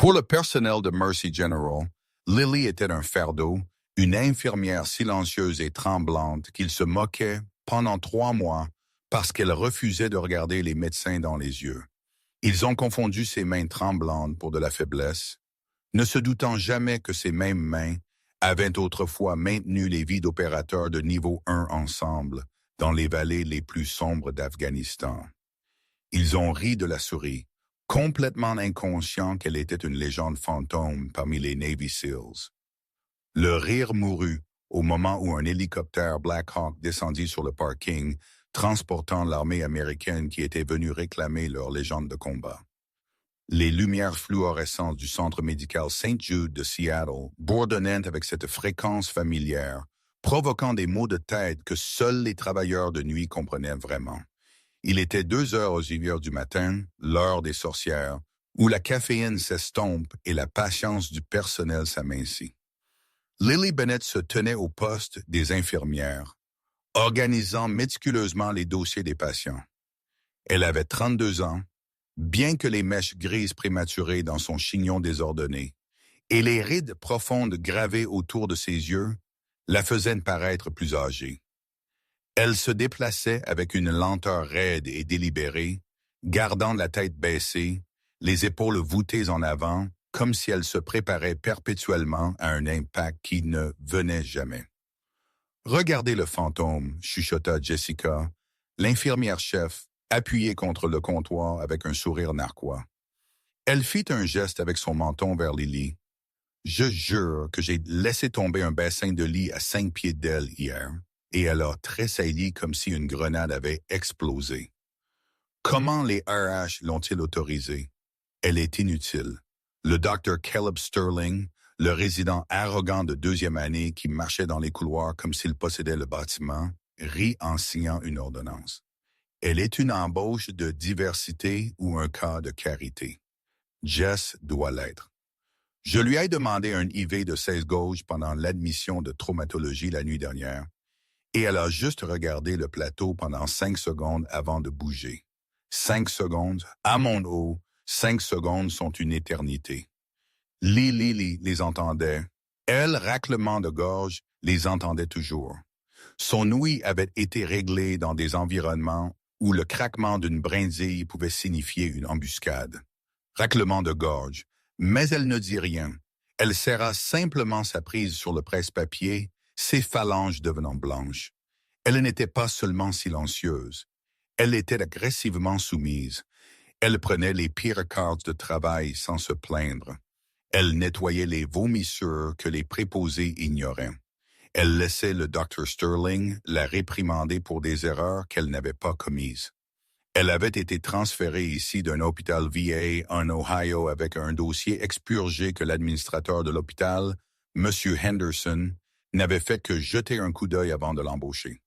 Pour le personnel de Mercy General, Lily était un fardeau, une infirmière silencieuse et tremblante qu'il se moquait pendant 3 mois parce qu'elle refusait de regarder les médecins dans les yeux. Ils ont confondu ses mains tremblantes pour de la faiblesse, ne se doutant jamais que ces mêmes mains avaient autrefois maintenu les vies d'opérateurs de niveau 1 ensemble dans les vallées les plus sombres d'Afghanistan. Ils ont ri de la souris, complètement inconscients qu'elle était une légende fantôme parmi les Navy SEALs. Le rire mourut au moment où un hélicoptère Black Hawk descendit sur le parking, transportant l'armée américaine qui était venue réclamer leur légende de combat. Les lumières fluorescentes du centre médical St. Jude de Seattle bourdonnaient avec cette fréquence familière, provoquant des maux de tête que seuls les travailleurs de nuit comprenaient vraiment. Il était 2 heures aux 8 heures du matin, l'heure des sorcières, où la caféine s'estompe et la patience du personnel s'amincit. Lily Bennett se tenait au poste des infirmières, organisant méticuleusement les dossiers des patients. Elle avait 32 ans, bien que les mèches grises prématurées dans son chignon désordonné et les rides profondes gravées autour de ses yeux la faisaient paraître plus âgée. Elle se déplaçait avec une lenteur raide et délibérée, gardant la tête baissée, les épaules voûtées en avant, comme si elle se préparait perpétuellement à un impact qui ne venait jamais. « Regardez le fantôme », chuchota Jessica, l'infirmière-chef, appuyée contre le comptoir avec un sourire narquois. Elle fit un geste avec son menton vers Lily. « Je jure que j'ai laissé tomber un bassin de lit à 5 pieds d'elle hier, et elle a tressailli comme si une grenade avait explosé. Comment les RH l'ont-ils autorisée? Elle est inutile. Le Dr. Caleb Sterling, le résident arrogant de 2e année qui marchait dans les couloirs comme s'il possédait le bâtiment, rit en signant une ordonnance. Elle est une embauche de diversité ou un cas de carité. Jess doit l'être. Je lui ai demandé un IV de 16 gauges pendant l'admission de traumatologie la nuit dernière, et elle a juste regardé le plateau pendant 5 secondes avant de bouger. 5 secondes, à mon haut, 5 secondes sont une éternité. Lily les entendait. Elle, raclement de gorge, les entendait toujours. Son ouïe avait été réglée dans des environnements où le craquement d'une brindille pouvait signifier une embuscade. Raclement de gorge, mais elle ne dit rien. Elle serra simplement sa prise sur le presse-papier, ses phalanges devenant blanches. Elle n'était pas seulement silencieuse. Elle était agressivement soumise. Elle prenait les pires cartes de travail sans se plaindre. Elle nettoyait les vomissures que les préposés ignoraient. Elle laissait le Dr. Sterling la réprimander pour des erreurs qu'elle n'avait pas commises. Elle avait été transférée ici d'un hôpital VA en Ohio avec un dossier expurgé que l'administrateur de l'hôpital, M. Henderson, n'avait fait que jeter un coup d'œil avant de l'embaucher.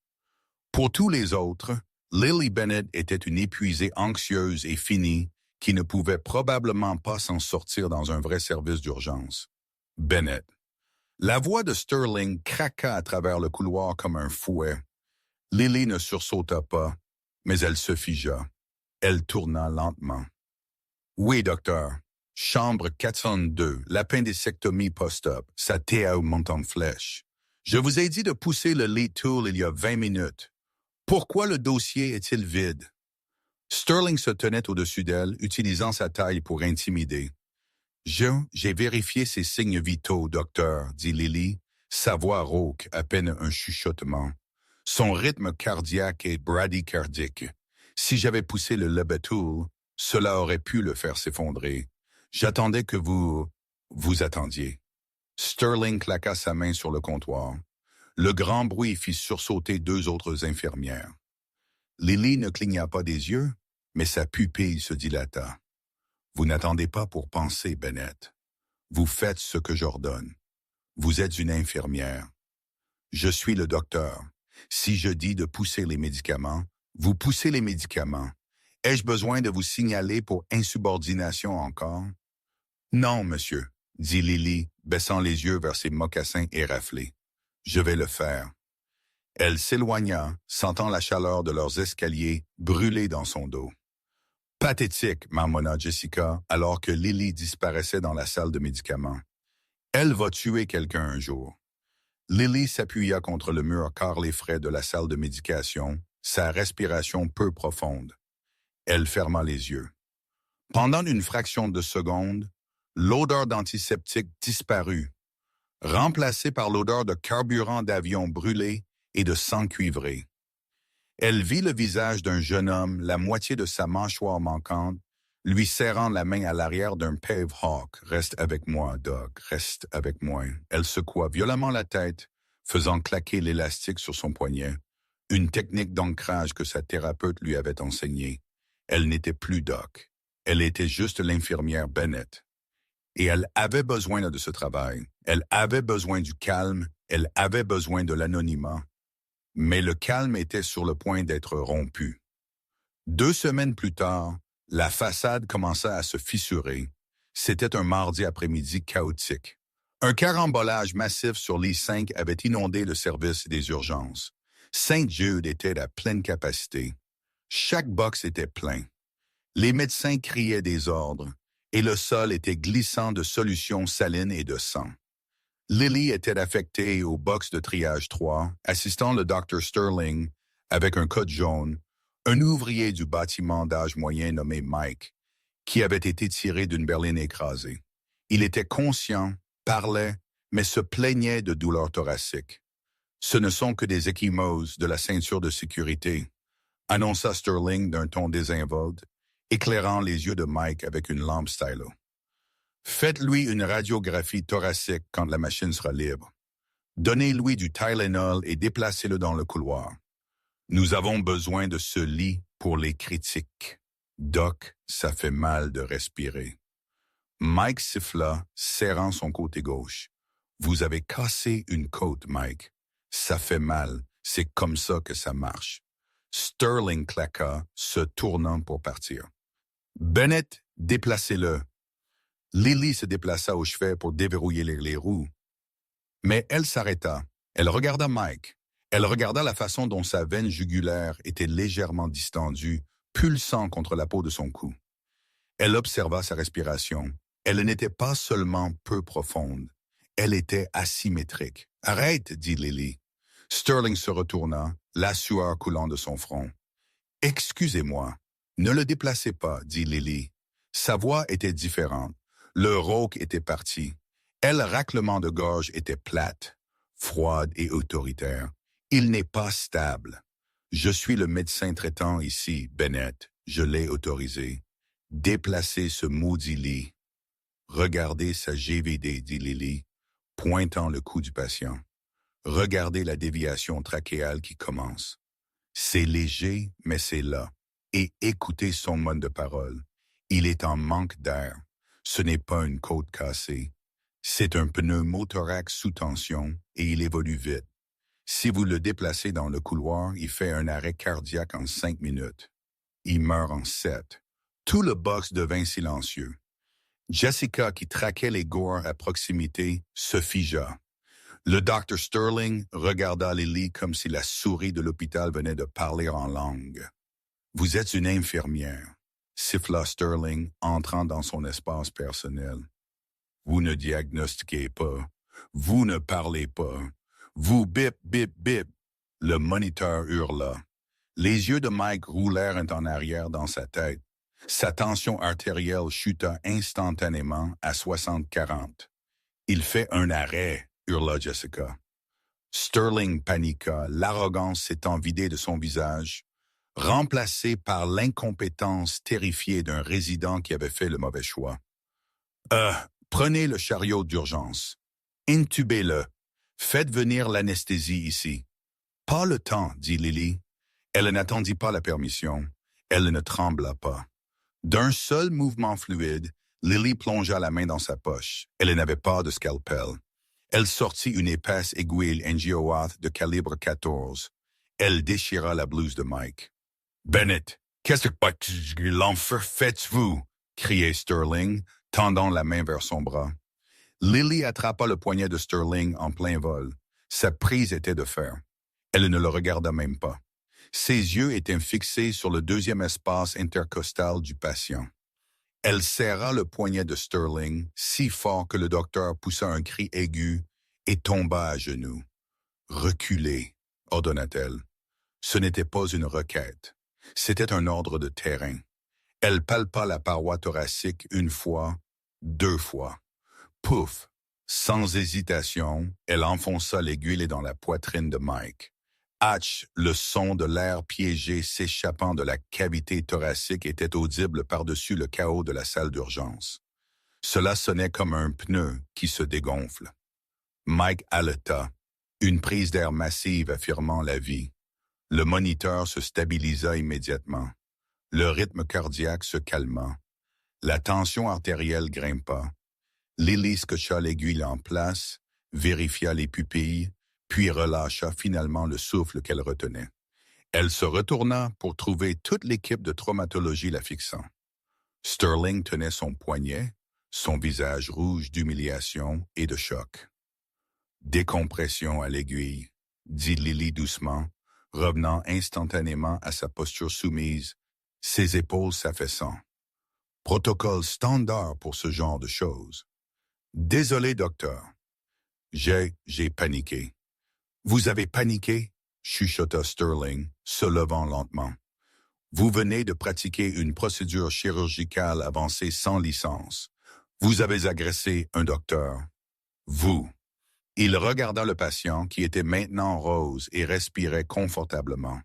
Pour tous les autres, Lily Bennett était une épuisée anxieuse et finie qui ne pouvait probablement pas s'en sortir dans un vrai service d'urgence. Bennett. La voix de Sterling craqua à travers le couloir comme un fouet. Lily ne sursauta pas, mais elle se figea. Elle tourna lentement. « Oui, docteur. Chambre 402, l'appendicectomie post-op, sa TA monte en flèche. Je vous ai dit de pousser le lead tool il y a 20 minutes. Pourquoi le dossier est-il vide? » Sterling se tenait au-dessus d'elle, utilisant sa taille pour intimider. « J'ai vérifié ses signes vitaux, docteur, » dit Lily, sa voix rauque, à peine un chuchotement. Son rythme cardiaque est bradycardique. Si j'avais poussé le Lebetool, cela aurait pu le faire s'effondrer. J'attendais que vous attendiez. Sterling claqua sa main sur le comptoir. Le grand bruit fit sursauter 2 autres infirmières. Lily ne cligna pas des yeux, mais sa pupille se dilata. « Vous n'attendez pas pour penser, Bennett. Vous faites ce que j'ordonne. Vous êtes une infirmière. Je suis le docteur. Si je dis de pousser les médicaments, vous poussez les médicaments. Ai-je besoin de vous signaler pour insubordination encore? »« Non, monsieur, » dit Lily, baissant les yeux vers ses mocassins éraflés. « Je vais le faire. » Elle s'éloigna, sentant la chaleur de leurs escaliers brûler dans son dos. « Pathétique, marmonna Jessica, alors que Lily disparaissait dans la salle de médicaments. Elle va tuer quelqu'un un jour. Lily s'appuya contre le mur carrelé frais de la salle de médication, sa respiration peu profonde. Elle ferma les yeux. Pendant une fraction de seconde, l'odeur d'antiseptique disparut, remplacée par l'odeur de carburant d'avion brûlé et de sang cuivré. Elle vit le visage d'un jeune homme, la moitié de sa mâchoire manquante, lui serrant la main à l'arrière d'un Pave Hawk. « Reste avec moi, Doc, reste avec moi. » Elle secoua violemment la tête, faisant claquer l'élastique sur son poignet, une technique d'ancrage que sa thérapeute lui avait enseignée. Elle n'était plus Doc. Elle était juste l'infirmière Bennett. Et elle avait besoin de ce travail. Elle avait besoin du calme. Elle avait besoin de l'anonymat. Mais le calme était sur le point d'être rompu. 2 semaines plus tard, la façade commença à se fissurer. C'était un mardi après-midi chaotique. Un carambolage massif sur l'I-5 avait inondé le service des urgences. Saint-Jude était à pleine capacité. Chaque box était plein. Les médecins criaient des ordres, et le sol était glissant de solutions salines et de sang. Lily était affectée au box de triage 3, assistant le Dr. Sterling avec un code jaune, un ouvrier du bâtiment d'âge moyen nommé Mike, qui avait été tiré d'une berline écrasée. Il était conscient, parlait, mais se plaignait de douleurs thoraciques. « Ce ne sont que des ecchymoses de la ceinture de sécurité », annonça Sterling d'un ton désinvolte, éclairant les yeux de Mike avec une lampe stylo. « Faites-lui une radiographie thoracique quand la machine sera libre. Donnez-lui du Tylenol et déplacez-le dans le couloir. Nous avons besoin de ce lit pour les critiques. Doc, ça fait mal de respirer. » Mike siffla, serrant son côté gauche. « Vous avez cassé une côte, Mike. Ça fait mal, c'est comme ça que ça marche. » Sterling claqua, se tournant pour partir. « Bennett, déplacez-le. » Lily se déplaça au chevet pour déverrouiller les roues. Mais elle s'arrêta. Elle regarda Mike. Elle regarda la façon dont sa veine jugulaire était légèrement distendue, pulsant contre la peau de son cou. Elle observa sa respiration. Elle n'était pas seulement peu profonde. Elle était asymétrique. « Arrête, » dit Lily. Sterling se retourna, la sueur coulant de son front. « Excusez-moi. Ne le déplacez pas, » dit Lily. Sa voix était différente. Le rauque était parti. Elle, raclement de gorge, était plate, froide et autoritaire. « Il n'est pas stable. Je suis le médecin traitant ici, Bennett. Je l'ai autorisé. Déplacez ce maudit lit. » « Regardez sa GVD, » dit Lily, pointant le cou du patient. « Regardez la déviation trachéale qui commence. C'est léger, mais c'est là. Et écoutez son mode de parole. Il est en manque d'air. Ce n'est pas une côte cassée. C'est un pneumothorax sous tension et il évolue vite. Si vous le déplacez dans le couloir, il fait un arrêt cardiaque en 5 minutes. Il meurt en 7. Tout le box devint silencieux. Jessica, qui traquait les gores à proximité, se figea. Le Dr. Sterling regarda Lily comme si la souris de l'hôpital venait de parler en langue. « Vous êtes une infirmière », siffla Sterling, entrant dans son espace personnel. « Vous ne diagnostiquez pas. Vous ne parlez pas. Vous bip, bip, bip. » Le moniteur hurla. Les yeux de Mike roulèrent en arrière dans sa tête. Sa tension artérielle chuta instantanément à 60-40. « Il fait un arrêt », hurla Jessica. Sterling paniqua, l'arrogance s'étant vidée de son visage, remplacée par l'incompétence terrifiée d'un résident qui avait fait le mauvais choix. « Prenez le chariot d'urgence. Intubez-le. Faites venir l'anesthésie ici. »« Pas le temps, » dit Lily. Elle n'attendit pas la permission. Elle ne trembla pas. D'un seul mouvement fluide, Lily plongea la main dans sa poche. Elle n'avait pas de scalpel. Elle sortit une épaisse aiguille Angioath de calibre 14. Elle déchira la blouse de Mike. « Bennett, qu'est-ce que l'enfer faites-vous » criait Sterling, tendant la main vers son bras. Lily attrapa le poignet de Sterling en plein vol. Sa prise était de fer. Elle ne le regarda même pas. Ses yeux étaient fixés sur le deuxième espace intercostal du patient. Elle serra le poignet de Sterling si fort que le docteur poussa un cri aigu et tomba à genoux. « Reculez », ordonna-t-elle. Ce n'était pas une requête. C'était un ordre de terrain. Elle palpa la paroi thoracique une fois, deux fois. Pouf! Sans hésitation, elle enfonça l'aiguille dans la poitrine de Mike. Hatch, le son de l'air piégé s'échappant de la cavité thoracique était audible par-dessus le chaos de la salle d'urgence. Cela sonnait comme un pneu qui se dégonfle. Mike haleta, une prise d'air massive affirmant la vie. Le moniteur se stabilisa immédiatement. Le rythme cardiaque se calma. La tension artérielle grimpa. Lily scotcha l'aiguille en place, vérifia les pupilles, puis relâcha finalement le souffle qu'elle retenait. Elle se retourna pour trouver toute l'équipe de traumatologie la fixant. Sterling tenait son poignet, son visage rouge d'humiliation et de choc. « Décompression à l'aiguille », dit Lily doucement, revenant instantanément à sa posture soumise, ses épaules s'affaissant. Protocole standard pour ce genre de choses. « Désolé, docteur. » J'ai paniqué. « Vous avez paniqué ?» chuchota Sterling, se levant lentement. « Vous venez de pratiquer une procédure chirurgicale avancée sans licence. Vous avez agressé un docteur. Vous. » Il regarda le patient qui était maintenant rose et respirait confortablement.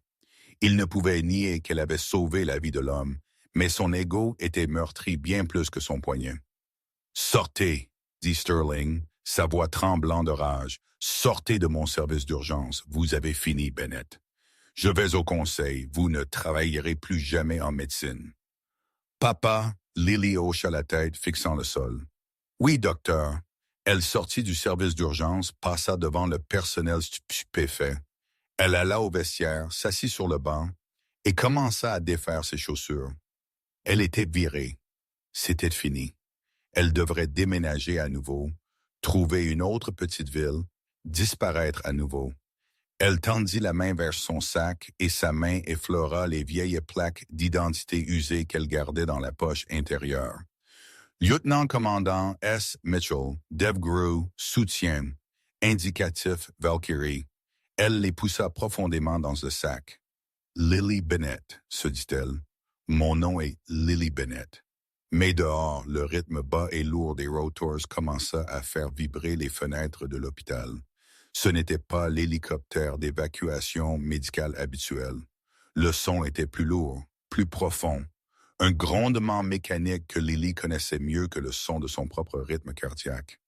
Il ne pouvait nier qu'elle avait sauvé la vie de l'homme, mais son ego était meurtri bien plus que son poignet. « Sortez !» dit Sterling, sa voix tremblant de rage. « Sortez de mon service d'urgence. Vous avez fini, Bennett. Je vais au conseil. Vous ne travaillerez plus jamais en médecine. » Papa, Lily hocha la tête, fixant le sol. « Oui, docteur. » Elle sortit du service d'urgence, passa devant le personnel stupéfait. Elle alla au vestiaire, s'assit sur le banc et commença à défaire ses chaussures. Elle était virée. C'était fini. Elle devrait déménager à nouveau, trouver une autre petite ville, disparaître à nouveau. Elle tendit la main vers son sac et sa main effleura les vieilles plaques d'identité usées qu'elle gardait dans la poche intérieure. Lieutenant-commandant S. Mitchell, DevGru, soutien, indicatif Valkyrie. Elle les poussa profondément dans le sac. « Lily Bennett », se dit-elle. « Mon nom est Lily Bennett. » Mais dehors, le rythme bas et lourd des rotors commença à faire vibrer les fenêtres de l'hôpital. Ce n'était pas l'hélicoptère d'évacuation médicale habituel. Le son était plus lourd, plus profond. Un grondement mécanique que Lily connaissait mieux que le son de son propre rythme cardiaque.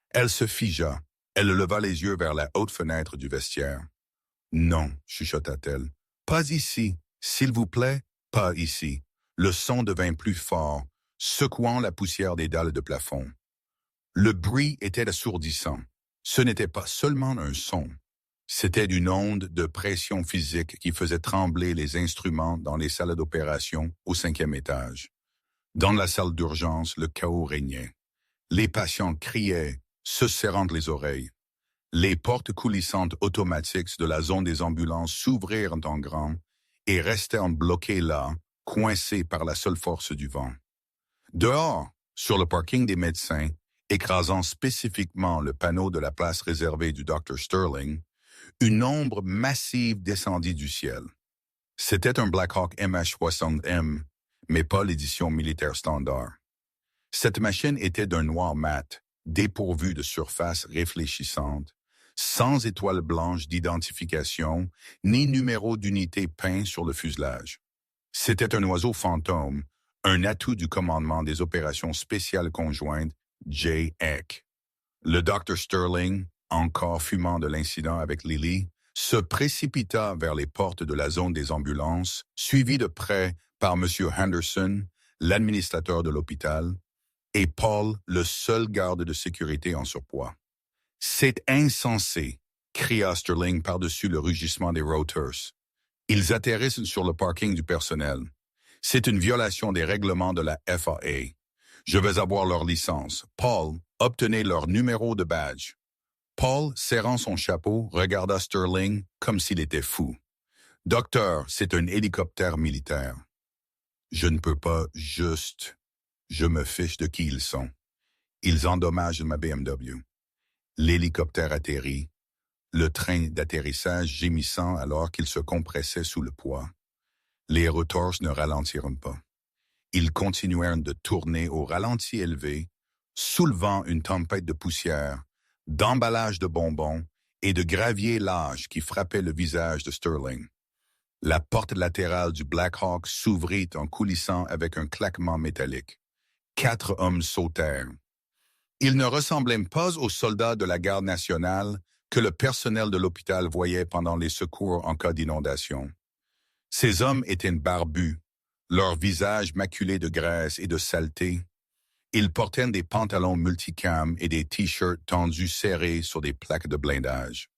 Elle se figea. Elle leva les yeux vers la haute fenêtre du vestiaire. « Non, » chuchota-t-elle. « Pas ici. S'il vous plaît, pas ici. » Le son devint plus fort, secouant la poussière des dalles de plafond. Le bruit était assourdissant. Ce n'était pas seulement un son. C'était une onde de pression physique qui faisait trembler les instruments dans les salles d'opération au 5e étage. Dans la salle d'urgence, le chaos régnait. Les patients criaient, se serrant les oreilles. Les portes coulissantes automatiques de la zone des ambulances s'ouvrirent en grand et restèrent bloquées là, coincées par la seule force du vent. Dehors, sur le parking des médecins, écrasant spécifiquement le panneau de la place réservée du Dr. Sterling, une ombre massive descendit du ciel. C'était un Black Hawk MH-60M, mais pas l'édition militaire standard. Cette machine était d'un noir mat, dépourvue de surface réfléchissante, sans étoile blanche d'identification, ni numéro d'unité peint sur le fuselage. C'était un oiseau fantôme, un atout du commandement des opérations spéciales conjointes, J.E.C. Le Dr. Sterling, encore fumant de l'incident avec Lily, se précipita vers les portes de la zone des ambulances, suivi de près par M. Henderson, l'administrateur de l'hôpital, et Paul, le seul garde de sécurité en surpoids. « C'est insensé !» cria Sterling par-dessus le rugissement des rotors. « Ils atterrissent sur le parking du personnel. C'est une violation des règlements de la FAA. Je vais avoir leur licence. Paul, obtenez leur numéro de badge. » Paul, serrant son chapeau, regarda Sterling comme s'il était fou. Docteur, c'est un hélicoptère militaire. Je ne peux pas juste... Je me fiche de qui ils sont. Ils endommagent ma BMW. L'hélicoptère atterrit, le train d'atterrissage gémissant alors qu'il se compressait sous le poids. Les rotorses ne ralentiront pas. Ils continuèrent de tourner au ralenti élevé, soulevant une tempête de poussière, d'emballage de bonbons et de gravier lâche qui frappait le visage de Sterling. La porte latérale du Black Hawk s'ouvrit en coulissant avec un claquement métallique. 4 hommes sautèrent. Ils ne ressemblaient pas aux soldats de la garde nationale que le personnel de l'hôpital voyait pendant les secours en cas d'inondation. Ces hommes étaient barbus, leurs visages maculés de graisse et de saleté. Ils portaient des pantalons multicam et des t-shirts tendus serrés sur des plaques de blindage.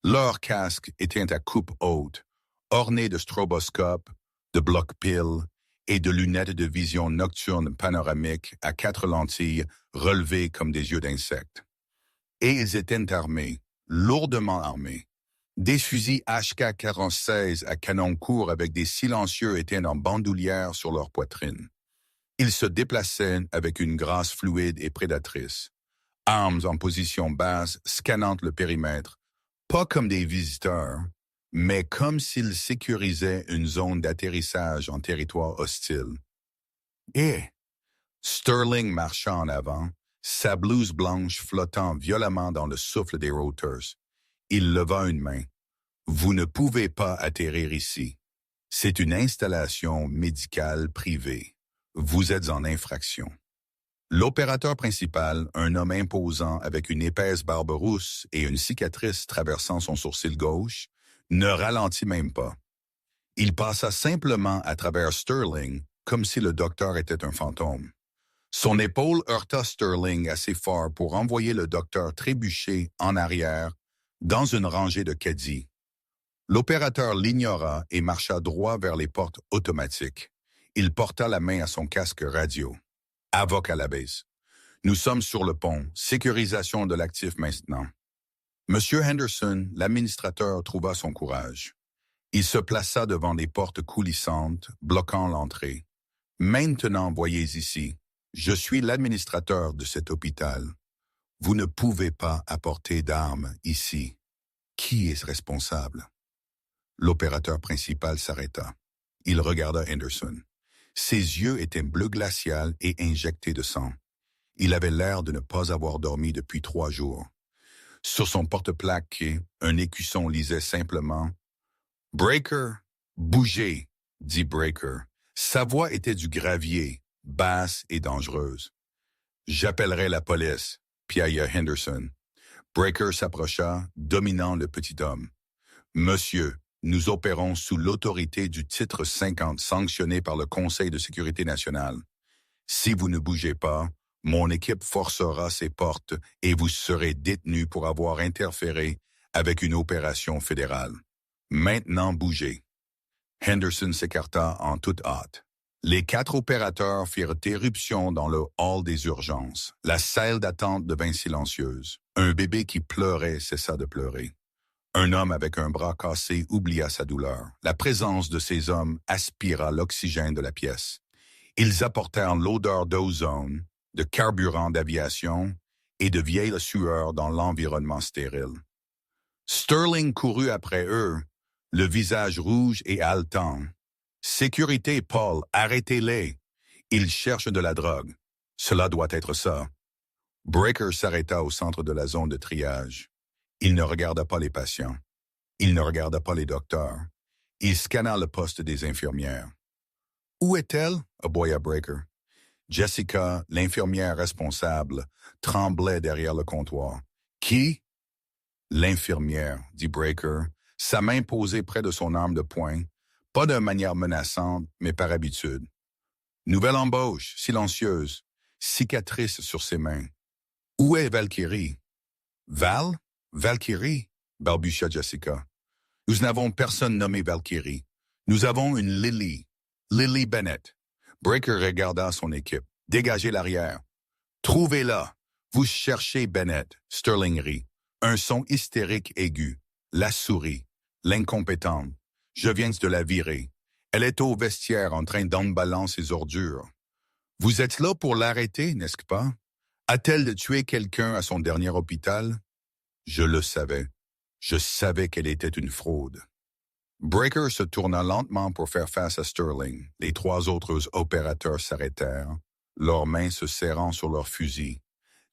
Leurs casques étaient à coupe haute, ornés de stroboscopes, de blocs-piles et de lunettes de vision nocturne panoramiques à 4 lentilles relevées comme des yeux d'insectes. Et ils étaient armés, lourdement armés. Des fusils HK-46 à canon court avec des silencieux étaient en bandoulière sur leur poitrine. Ils se déplaçaient avec une grâce fluide et prédatrice, armes en position basse scannant le périmètre, pas comme des visiteurs, mais comme s'ils sécurisaient une zone d'atterrissage en territoire hostile. Et Sterling marcha en avant, sa blouse blanche flottant violemment dans le souffle des rotors. Il leva une main. « Vous ne pouvez pas atterrir ici. C'est une installation médicale privée. Vous êtes en infraction. » L'opérateur principal, un homme imposant avec une épaisse barbe rousse et une cicatrice traversant son sourcil gauche, ne ralentit même pas. Il passa simplement à travers Sterling comme si le docteur était un fantôme. Son épaule heurta Sterling assez fort pour envoyer le docteur trébucher en arrière dans une rangée de caddies. L'opérateur l'ignora et marcha droit vers les portes automatiques. Il porta la main à son casque radio. Avocat à la base. Nous sommes sur le pont. Sécurisation de l'actif maintenant. Monsieur Henderson, l'administrateur, trouva son courage. Il se plaça devant les portes coulissantes, bloquant l'entrée. Maintenant, voyez ici, je suis l'administrateur de cet hôpital. Vous ne pouvez pas apporter d'armes ici. Qui est responsable? L'opérateur principal s'arrêta. Il regarda Henderson. Ses yeux étaient bleu glacial et injectés de sang. Il avait l'air de ne pas avoir dormi depuis 3 jours. Sur son porte-plaque, un écusson lisait simplement « Breaker, bougez », dit Breaker. Sa voix était du gravier, basse et dangereuse. « J'appellerai la police », piailla Henderson. Breaker s'approcha, dominant le petit homme. « Monsieur, nous opérons sous l'autorité du titre 50 sanctionné par le Conseil de sécurité nationale. Si vous ne bougez pas, mon équipe forcera ses portes et vous serez détenu pour avoir interféré avec une opération fédérale. Maintenant, bougez. » Henderson s'écarta en toute hâte. Les 4 opérateurs firent éruption dans le hall des urgences. La salle d'attente devint silencieuse. Un bébé qui pleurait cessa de pleurer. Un homme avec un bras cassé oublia sa douleur. La présence de ces hommes aspira l'oxygène de la pièce. Ils apportèrent l'odeur d'ozone, de carburant d'aviation et de vieille sueur dans l'environnement stérile. Sterling courut après eux, le visage rouge et haletant. « Sécurité, Paul, arrêtez-les! Ils cherchent de la drogue. Cela doit être ça. » Breaker s'arrêta au centre de la zone de triage. Il ne regarda pas les patients. Il ne regarda pas les docteurs. Il scanna le poste des infirmières. « Où est-elle? » aboya Breaker. Jessica, l'infirmière responsable, tremblait derrière le comptoir. « Qui? » « L'infirmière, » dit Breaker, sa main posée près de son arme de poing, pas de manière menaçante, mais par habitude. Nouvelle embauche, silencieuse, cicatrice sur ses mains. « Où est Valkyrie? »« Val? Valkyrie? » balbutia Jessica. « Nous n'avons personne nommé Valkyrie. Nous avons une Lily. Lily Bennett. » Breaker regarda son équipe. « Dégagez l'arrière. »« Trouvez-la. Vous cherchez Bennett. » Sterling rit. Un son hystérique aigu. La souris. L'incompétente. Je viens de la virer. Elle est au vestiaire en train d'emballant ses ordures. Vous êtes là pour l'arrêter, n'est-ce pas? A-t-elle tué quelqu'un à son dernier hôpital? Je le savais. Je savais qu'elle était une fraude. Breaker se tourna lentement pour faire face à Sterling. Les trois autres opérateurs s'arrêtèrent, leurs mains se serrant sur leurs fusils.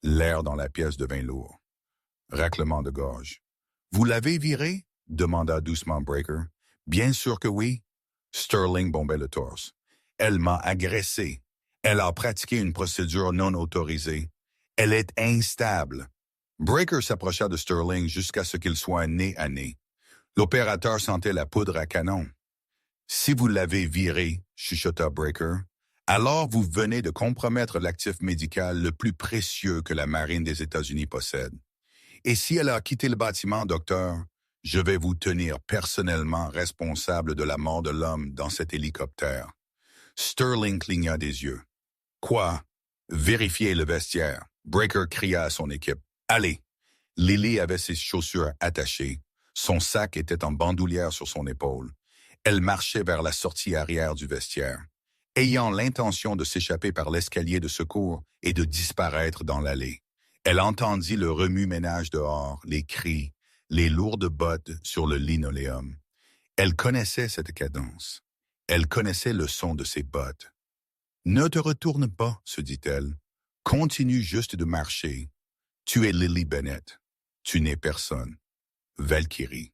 L'air dans la pièce devint lourd. Raclement de gorge. « Vous l'avez viré? » demanda doucement Breaker. « Bien sûr que oui. » Sterling bombait le torse. « Elle m'a agressé. Elle a pratiqué une procédure non autorisée. Elle est instable. » Breaker s'approcha de Sterling jusqu'à ce qu'ils soient nez à nez. L'opérateur sentait la poudre à canon. « Si vous l'avez viré, » chuchota Breaker, « alors vous venez de compromettre l'actif médical le plus précieux que la marine des États-Unis possède. Et si elle a quitté le bâtiment, docteur, je vais vous tenir personnellement responsable de la mort de l'homme dans cet hélicoptère. » Sterling cligna des yeux. « Quoi? Vérifiez le vestiaire. » Breaker cria à son équipe. « Allez! » Lily avait ses chaussures attachées. Son sac était en bandoulière sur son épaule. Elle marchait vers la sortie arrière du vestiaire, ayant l'intention de s'échapper par l'escalier de secours et de disparaître dans l'allée. Elle entendit le remue-ménage dehors, les cris, les lourdes bottes sur le linoléum. Elle connaissait cette cadence. Elle connaissait le son de ses bottes. « Ne te retourne pas, » se dit-elle. « Continue juste de marcher. Tu es Lily Bennett. Tu n'es personne. » Valkyrie.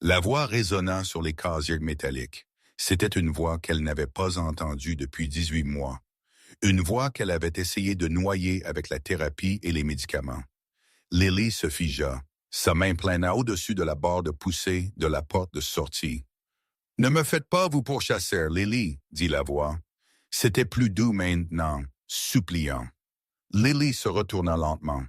La voix résonna sur les casiers métalliques. C'était une voix qu'elle n'avait pas entendue depuis 18 mois. Une voix qu'elle avait essayé de noyer avec la thérapie et les médicaments. Lily se figea, sa main plana au-dessus de la barre de poussée de la porte de sortie. « Ne me faites pas vous pourchasser, Lily, » dit la voix. C'était plus doux maintenant, suppliant. Lily se retourna lentement.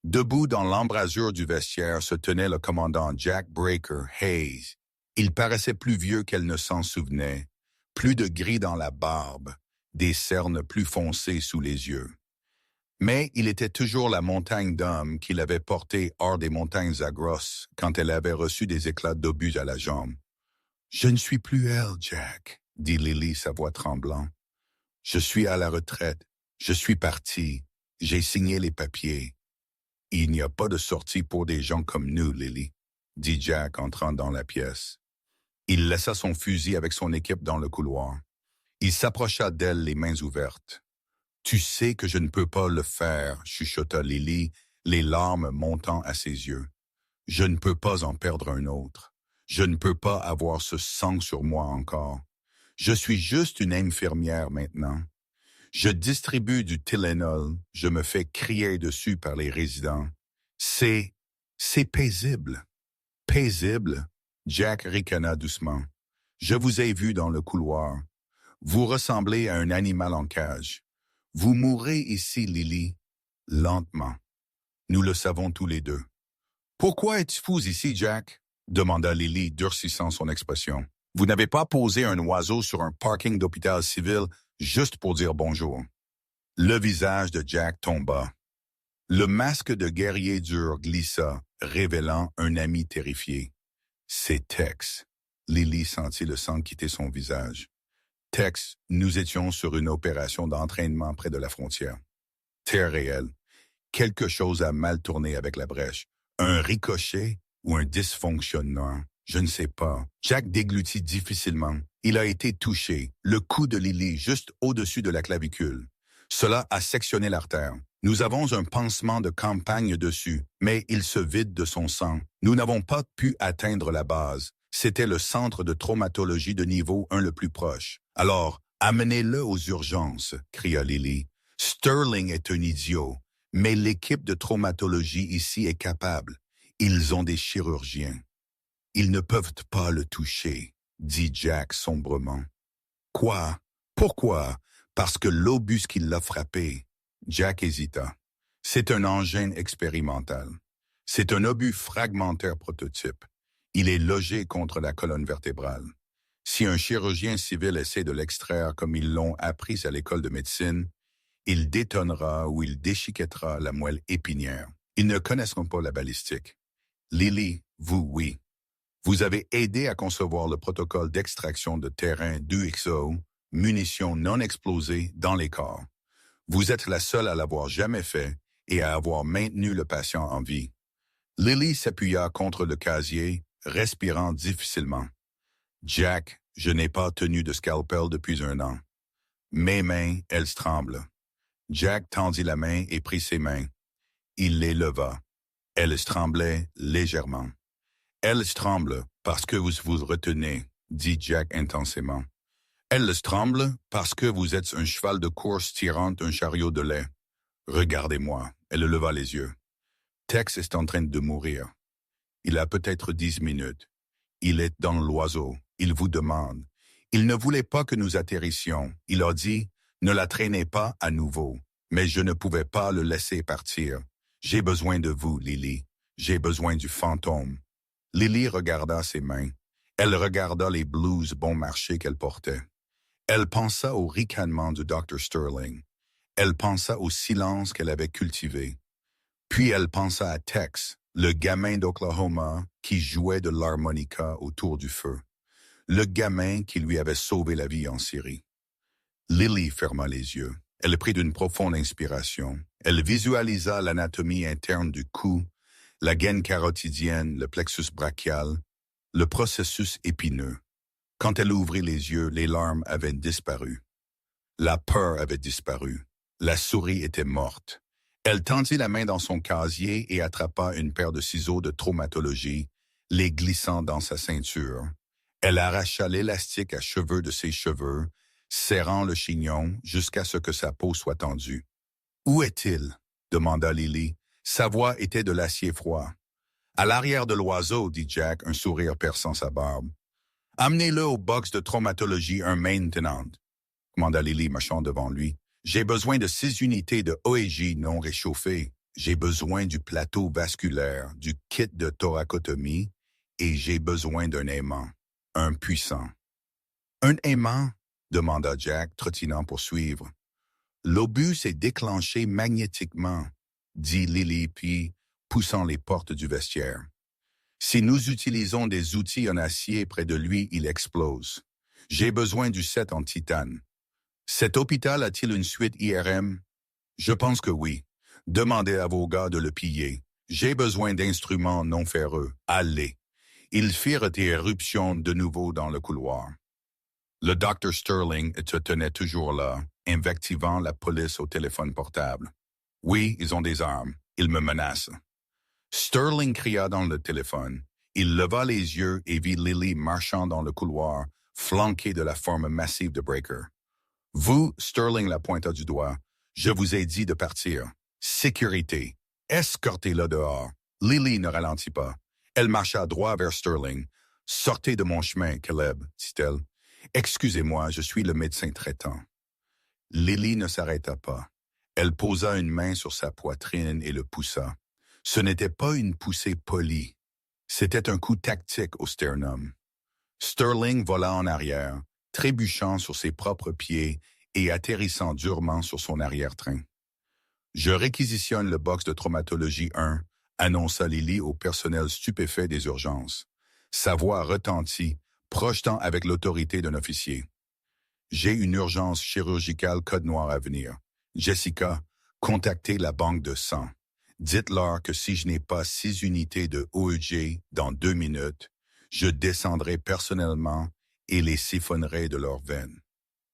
Debout dans l'embrasure du vestiaire se tenait le commandant Jack Breaker Hayes. Il paraissait plus vieux qu'elle ne s'en souvenait, plus de gris dans la barbe, des cernes plus foncées sous les yeux. Mais il était toujours la montagne d'hommes qu'il avait portée hors des montagnes Zagros quand elle avait reçu des éclats d'obus à la jambe. « Je ne suis plus elle, Jack, » dit Lily, sa voix tremblant. « Je suis à la retraite. Je suis parti. J'ai signé les papiers. » « Il n'y a pas de sortie pour des gens comme nous, Lily, » dit Jack entrant dans la pièce. Il laissa son fusil avec son équipe dans le couloir. Il s'approcha d'elle les mains ouvertes. « Tu sais que je ne peux pas le faire, » chuchota Lily, les larmes montant à ses yeux. « Je ne peux pas en perdre un autre. Je ne peux pas avoir ce sang sur moi encore. Je suis juste une infirmière maintenant. Je distribue du Tylenol, je me fais crier dessus par les résidents. C'est paisible. » « Paisible? » Jack ricana doucement. « Je vous ai vu dans le couloir. Vous ressemblez à un animal en cage. Vous mourrez ici, Lily, lentement. Nous le savons tous les deux. »« Pourquoi êtes-vous ici, Jack? » demanda Lily, durcissant son expression. « Vous n'avez pas posé un oiseau sur un parking d'hôpital civil juste pour dire bonjour. » Le visage de Jack tomba. Le masque de guerrier dur glissa, révélant un ami terrifié. « C'est Tex. » Lily sentit le sang quitter son visage. « Tex, nous étions sur une opération d'entraînement près de la frontière. Terre réelle. Quelque chose a mal tourné avec la brèche. Un ricochet ou un dysfonctionnement. Je ne sais pas. » Jack déglutit difficilement. Il a été touché, le cou de Lily juste au-dessus de la clavicule. Cela a sectionné l'artère. Nous avons un pansement de campagne dessus, mais il se vide de son sang. Nous n'avons pas pu atteindre la base. C'était le centre de traumatologie de niveau 1 le plus proche. « Alors, amenez-le aux urgences », cria Lily. « Sterling est un idiot, mais l'équipe de traumatologie ici est capable. Ils ont des chirurgiens. » « Ils ne peuvent pas le toucher, » dit Jack sombrement. « Quoi? Pourquoi? Parce que l'obus qui l'a frappé. » Jack hésita. « C'est un engin expérimental. C'est un obus fragmentaire prototype. Il est logé contre la colonne vertébrale. Si un chirurgien civil essaie de l'extraire comme ils l'ont appris à l'école de médecine, il détonnera ou il déchiquettera la moelle épinière. Ils ne connaîtront pas la balistique. Lily, vous, oui. Vous avez aidé à concevoir le protocole d'extraction de terrain d'UXO, munitions non explosées dans les corps. Vous êtes la seule à l'avoir jamais fait et à avoir maintenu le patient en vie. Lily s'appuya contre le casier, respirant difficilement. Jack, je n'ai pas tenu de scalpel depuis 1 an. Mes mains, elles tremblent. Jack tendit la main et prit ses mains. Il les leva. Elles tremblaient légèrement. Elles tremblent parce que vous vous retenez, dit Jack intensément. Elles tremblent parce que vous êtes un cheval de course tirant un chariot de lait. Regardez-moi. Elle leva les yeux. Tex est en train de mourir. Il a peut-être 10 minutes. Il est dans l'oiseau. Il vous demande. Il ne voulait pas que nous atterrissions. Il a dit, ne la traînez pas à nouveau. Mais je ne pouvais pas le laisser partir. J'ai besoin de vous, Lily. J'ai besoin du fantôme. Lily regarda ses mains. Elle regarda les blouses bon marché qu'elle portait. Elle pensa au ricanement du Dr. Sterling. Elle pensa au silence qu'elle avait cultivé. Puis elle pensa à Tex, le gamin d'Oklahoma qui jouait de l'harmonica autour du feu. Le gamin qui lui avait sauvé la vie en Syrie. Lily ferma les yeux. Elle prit une profonde inspiration. Elle visualisa l'anatomie interne du cou, la gaine carotidienne, le plexus brachial, le processus épineux. Quand elle ouvrit les yeux, les larmes avaient disparu. La peur avait disparu. La souris était morte. Elle tendit la main dans son casier et attrapa une paire de ciseaux de traumatologie, les glissant dans sa ceinture. Elle arracha l'élastique à cheveux de ses cheveux, serrant le chignon jusqu'à ce que sa peau soit tendue. « Où est-il » demanda Lily. Sa voix était de l'acier froid. « À l'arrière de l'oiseau, » dit Jack, un sourire perçant sa barbe. « Amenez-le au box de traumatologie un maintenant, » commanda Lily, marchant devant lui. « J'ai besoin de 6 unités de OEJ non réchauffées. J'ai besoin du plateau vasculaire, du kit de thoracotomie et j'ai besoin d'un aimant, un puissant. »« Un aimant ?» demanda Jack, trottinant pour suivre. « L'obus est déclenché magnétiquement, » dit Lily, puis poussant les portes du vestiaire. « Si nous utilisons des outils en acier près de lui, il explose. J'ai besoin du set en titane. Cet hôpital a-t-il une suite IRM? Je pense que oui. Demandez à vos gars de le piller. J'ai besoin d'instruments non ferreux. Allez. » Ils firent des éruptions de nouveau dans le couloir. Le Dr. Sterling se tenait toujours là, invectivant la police au téléphone portable. « Oui, ils ont des armes. Ils me menacent. » Sterling cria dans le téléphone. Il leva les yeux et vit Lily marchant dans le couloir, flanquée de la forme massive de Breaker. « Vous, » Sterling la pointa du doigt, « je vous ai dit de partir. Sécurité. Escortez-la dehors. » Lily ne ralentit pas. Elle marcha droit vers Sterling. « Sortez de mon chemin, Caleb, » dit-elle. « Excusez-moi, je suis le médecin traitant. » Lily ne s'arrêta pas. Elle posa une main sur sa poitrine et le poussa. Ce n'était pas une poussée polie. C'était un coup tactique au sternum. Sterling vola en arrière, trébuchant sur ses propres pieds et atterrissant durement sur son arrière-train. « Je réquisitionne le box de traumatologie 1, » annonça Lily au personnel stupéfait des urgences. Sa voix retentit, projetant avec l'autorité d'un officier. « J'ai une urgence chirurgicale code noir à venir. Jessica, contactez la banque de sang. Dites-leur que si je n'ai pas 6 unités de OEG dans 2 minutes, je descendrai personnellement et les siphonnerai de leurs veines. »«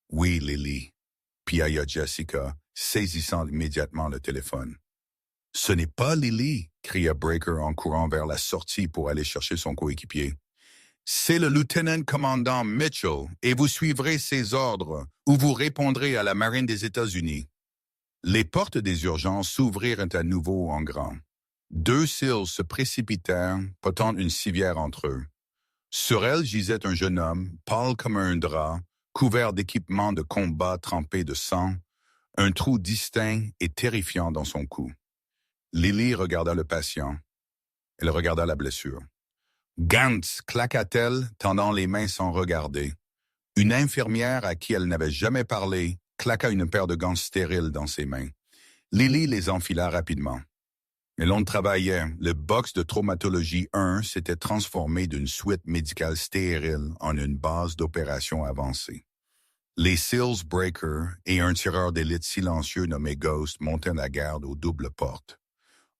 Oui, Lily, » piailla Jessica, saisissant immédiatement le téléphone. « Ce n'est pas Lily » cria Breaker en courant vers la sortie pour aller chercher son coéquipier. « C'est le lieutenant-commandant Mitchell et vous suivrez ses ordres ou vous répondrez à la marine des États-Unis. » Les portes des urgences s'ouvrirent à nouveau en grand. 2 SEALs se précipitèrent, portant une civière entre eux. Sur elle gisait un jeune homme, pâle comme un drap, couvert d'équipements de combat trempés de sang, un trou distinct et terrifiant dans son cou. Lily regarda le patient. Elle regarda la blessure. « Gantz !» claqua-t-elle, tendant les mains sans regarder. Une infirmière à qui elle n'avait jamais parlé claqua une paire de gants stériles dans ses mains. Lily les enfila rapidement. Mais l'on travaillait. Le box de traumatologie 1 s'était transformé d'une suite médicale stérile en une base d'opération avancée. Les Seals Breaker et un tireur d'élite silencieux nommé Ghost montaient la garde aux doubles portes.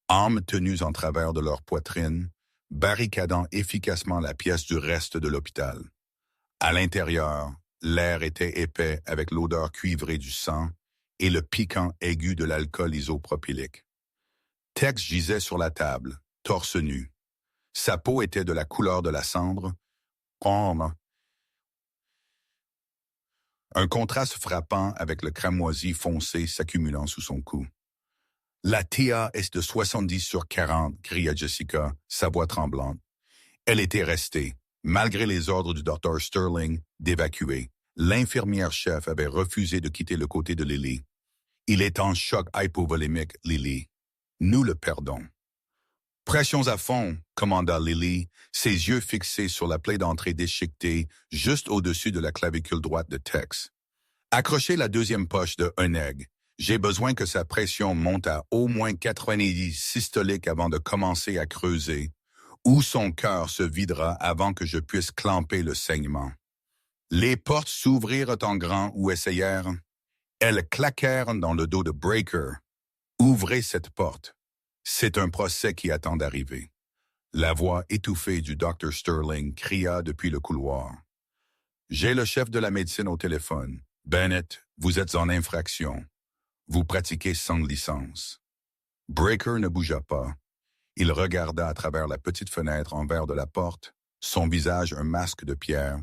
Armes tenues en travers de leur poitrine, barricadant efficacement la pièce du reste de l'hôpital. À l'intérieur, l'air était épais avec l'odeur cuivrée du sang et le piquant aigu de l'alcool isopropylique. Tex gisait sur la table, torse nu. Sa peau était de la couleur de la cendre, orme, un contraste frappant avec le cramoisi foncé s'accumulant sous son cou. « La TA est de 70/40, cria Jessica, sa voix tremblante. Elle était restée, malgré les ordres du docteur Sterling, d'évacuer. L'infirmière-chef avait refusé de quitter le côté de Lily. Il est en choc hypovolémique, Lily. Nous le perdons. Pressions à fond, commanda Lily, ses yeux fixés sur la plaie d'entrée déchiquetée juste au-dessus de la clavicule droite de Tex. Accrochez la deuxième poche de Honeg. J'ai besoin que sa pression monte à au moins 90 systoliques avant de commencer à creuser, ou son cœur se videra avant que je puisse clamper le saignement. Les portes s'ouvrirent en grand ou essayèrent. Elles claquèrent dans le dos de Breaker. Ouvrez cette porte. C'est un procès qui attend d'arriver. La voix étouffée du Dr. Sterling cria depuis le couloir. J'ai le chef de la médecine au téléphone. Bennett, vous êtes en infraction. Vous pratiquez sans licence. Breaker ne bougea pas. Il regarda à travers la petite fenêtre en verre de la porte, son visage un masque de pierre,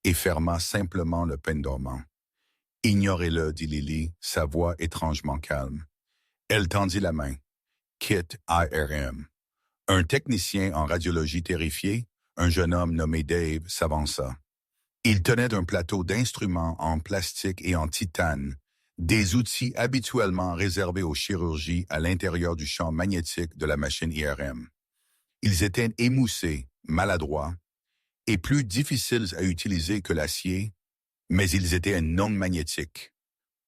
et ferma simplement le pendormant. Ignorez-le, dit Lily, sa voix étrangement calme. Elle tendit la main. Kit IRM. Un technicien en radiologie terrifié, un jeune homme nommé Dave, s'avança. Il tenait un plateau d'instruments en plastique et en titane, des outils habituellement réservés aux chirurgies à l'intérieur du champ magnétique de la machine IRM. Ils étaient émoussés, maladroits, et plus difficiles à utiliser que l'acier, mais ils étaient non magnétiques.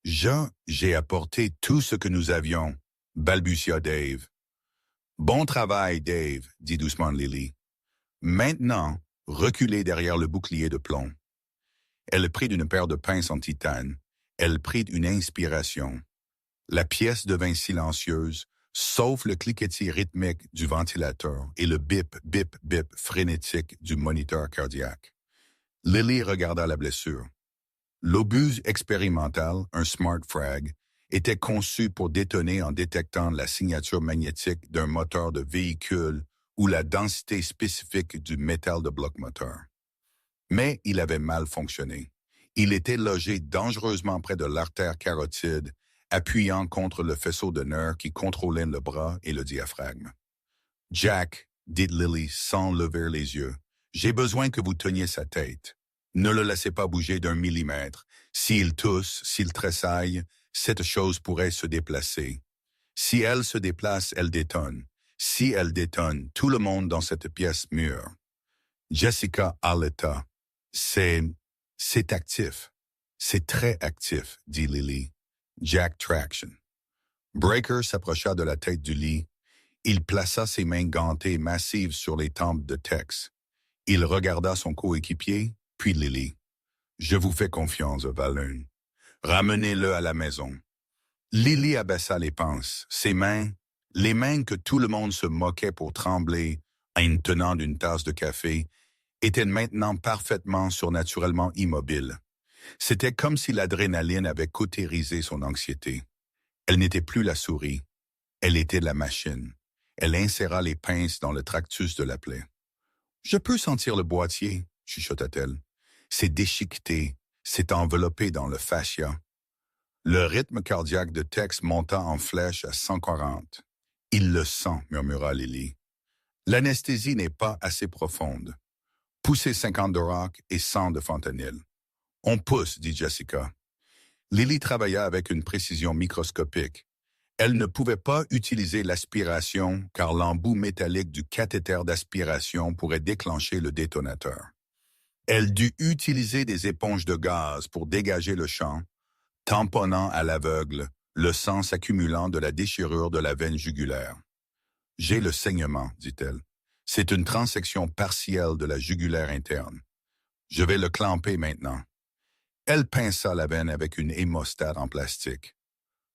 J'ai apporté tout ce que nous avions, balbutia Dave. Bon travail, Dave, dit doucement Lily. Maintenant, reculez derrière le bouclier de plomb. Elle prit une paire de pinces en titane. Elle prit une inspiration. La pièce devint silencieuse, sauf le cliquetis rythmique du ventilateur et le bip, bip, bip frénétique du moniteur cardiaque. Lily regarda la blessure. L'obus expérimental, un Smart Frag, était conçu pour détonner en détectant la signature magnétique d'un moteur de véhicule ou la densité spécifique du métal de bloc moteur. Mais il avait mal fonctionné. Il était logé dangereusement près de l'artère carotide, appuyant contre le faisceau de nerfs qui contrôlait le bras et le diaphragme. « Jack, dit Lily sans lever les yeux, j'ai besoin que vous teniez sa tête. Ne le laissez pas bouger d'1 millimètre. S'il tousse, s'il tressaille, cette chose pourrait se déplacer. Si elle se déplace, elle détonne. Si elle détonne, tout le monde dans cette pièce mure. » Jessica haleta. C'est actif. C'est très actif, dit Lily. Jack Traction. Breaker s'approcha de la tête du lit. Il plaça ses mains gantées massives sur les tempes de Tex. Il regarda son coéquipier, puis Lily. Je vous fais confiance, Valun. Ramenez-le à la maison. Lily abaissa les panses. Ses mains, les mains que tout le monde se moquait pour trembler en tenant d'une tasse de café, étaient maintenant parfaitement surnaturellement immobiles. C'était comme si l'adrénaline avait cautérisé son anxiété. Elle n'était plus la souris. Elle était la machine. Elle inséra les pinces dans le tractus de la plaie. « Je peux sentir le boîtier, » chuchota-t-elle. « C'est déchiqueté, c'est enveloppé dans le fascia. » Le rythme cardiaque de Tex monta en flèche à 140. « Il le sent, » murmura Lily. « L'anesthésie n'est pas assez profonde. Poussez 50 de rock et 100 de fentanyl. »« On pousse, » dit Jessica. Lily travailla avec une précision microscopique. Elle ne pouvait pas utiliser l'aspiration car l'embout métallique du cathéter d'aspiration pourrait déclencher le détonateur. Elle dut utiliser des éponges de gaz pour dégager le champ, tamponnant à l'aveugle, le sang s'accumulant de la déchirure de la veine jugulaire. J'ai le saignement, dit-elle. C'est une transection partielle de la jugulaire interne. Je vais le clamper maintenant. Elle pinça la veine avec une hémostate en plastique.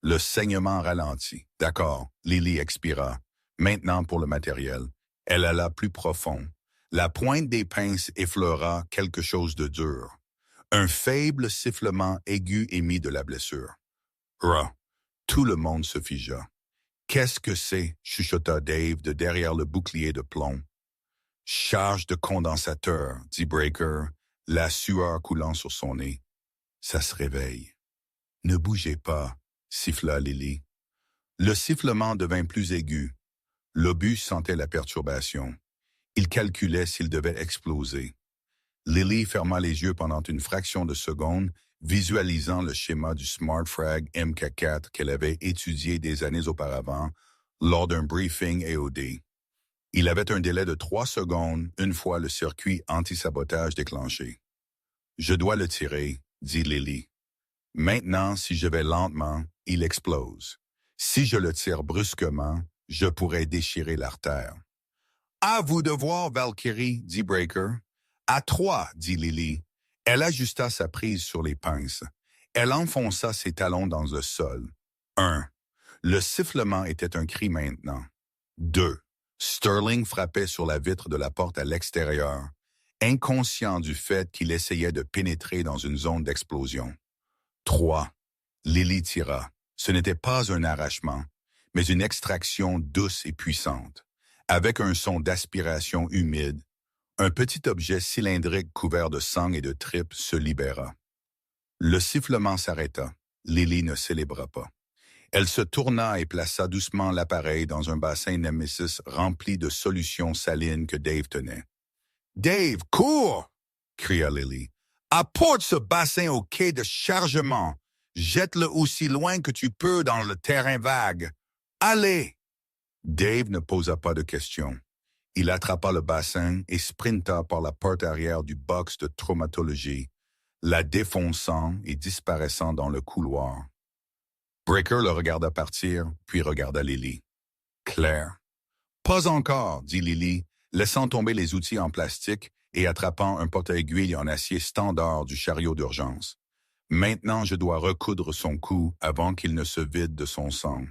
Le saignement ralentit. D'accord, Lily expira. Maintenant pour le matériel. Elle alla plus profond. La pointe des pinces effleura quelque chose de dur. Un faible sifflement aigu émit de la blessure. Rah! Tout le monde se figea. Qu'est-ce que c'est? Chuchota Dave de derrière le bouclier de plomb. Charge de condensateur, dit Breaker, la sueur coulant sur son nez. Ça se réveille. Ne bougez pas, siffla Lily. Le sifflement devint plus aigu. L'obus sentait la perturbation. Il calculait s'il devait exploser. Lily ferma les yeux pendant une fraction de seconde, visualisant le schéma du SmartFrag MK4 qu'elle avait étudié des années auparavant lors d'un briefing EOD. Il avait un délai de 3 secondes une fois le circuit anti-sabotage déclenché. « Je dois le tirer », dit Lily. « Maintenant, si je vais lentement, il explose. Si je le tire brusquement, je pourrais déchirer l'artère. »« À vous de voir, Valkyrie, » dit Breaker. « À 3, » dit Lily. Elle ajusta sa prise sur les pinces. Elle enfonça ses talons dans le sol. 1. Le sifflement était un cri maintenant. 2. Sterling frappait sur la vitre de la porte à l'extérieur, inconscient du fait qu'il essayait de pénétrer dans une zone d'explosion. 3. Lily tira. Ce n'était pas un arrachement, mais une extraction douce et puissante. Avec un son d'aspiration humide, un petit objet cylindrique couvert de sang et de tripes se libéra. Le sifflement s'arrêta. Lily ne célébra pas. Elle se tourna et plaça doucement l'appareil dans un bassin Nemesis rempli de solutions salines que Dave tenait. « Dave, cours! » cria Lily. « Apporte ce bassin au quai de chargement. Jette-le aussi loin que tu peux dans le terrain vague. Allez! » Dave ne posa pas de questions. Il attrapa le bassin et sprinta par la porte arrière du box de traumatologie, la défonçant et disparaissant dans le couloir. Breaker le regarda partir, puis regarda Lily. « Claire. »« Pas encore, » dit Lily, laissant tomber les outils en plastique et attrapant un porte-aiguille en acier standard du chariot d'urgence. « Maintenant, je dois recoudre son cou avant qu'il ne se vide de son sang.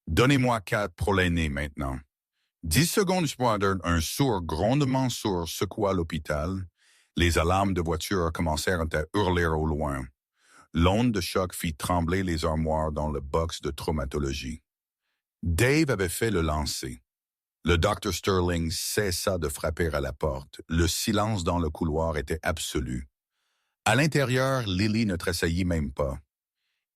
Donnez-moi 4 prolainées maintenant. » 10 secondes squadron, un sourd grondement sourd secoua l'hôpital. Les alarmes de voiture commencèrent à hurler au loin. L'onde de choc fit trembler les armoires dans le box de traumatologie. Dave avait fait le lancer. Le Dr. Sterling cessa de frapper à la porte. Le silence dans le couloir était absolu. À l'intérieur, Lily ne tressaillit même pas.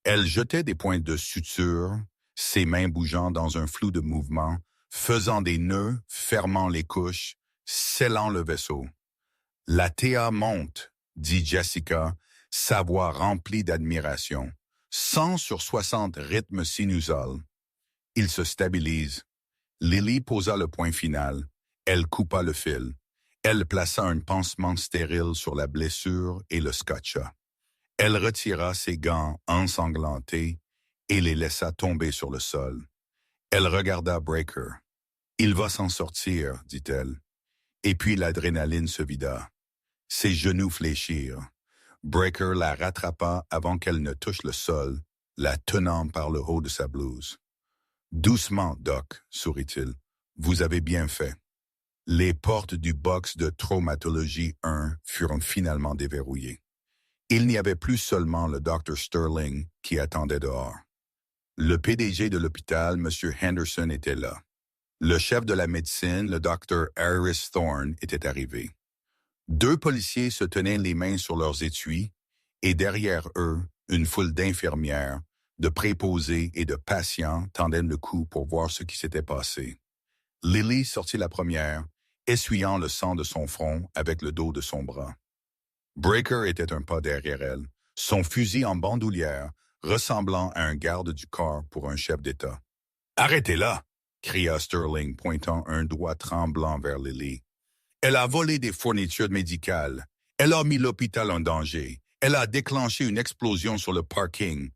Elle jetait des points de suture, ses mains bougeant dans un flou de mouvements, faisant des nœuds, fermant les couches, scellant le vaisseau. « La TA monte, » dit Jessica, sa voix remplie d'admiration. 100 sur 60 rythmes sinusal. Il se stabilise. Lily posa le point final. Elle coupa le fil. Elle plaça un pansement stérile sur la blessure et le scotcha. Elle retira ses gants ensanglantés et les laissa tomber sur le sol. Elle regarda Breaker. « Il va s'en sortir, » dit-elle. Et puis l'adrénaline se vida. Ses genoux fléchirent. Breaker la rattrapa avant qu'elle ne touche le sol, la tenant par le haut de sa blouse. « Doucement, Doc, » sourit-il. « Vous avez bien fait. » Les portes du box de traumatologie 1 furent finalement déverrouillées. Il n'y avait plus seulement le Dr. Sterling qui attendait dehors. Le PDG de l'hôpital, M. Henderson, était là. Le chef de la médecine, le Dr. Harris Thorne, était arrivé. 2 policiers se tenaient les mains sur leurs étuis, et derrière eux, une foule d'infirmières, de préposés et de patients tendaient le cou pour voir ce qui s'était passé. Lily sortit la première, essuyant le sang de son front avec le dos de son bras. Breaker était un pas derrière elle, son fusil en bandoulière, ressemblant à un garde du corps pour un chef d'État. « Arrêtez-la !» cria Sterling, pointant un doigt tremblant vers Lily. « Elle a volé des fournitures médicales. Elle a mis l'hôpital en danger. Elle a déclenché une explosion sur le parking.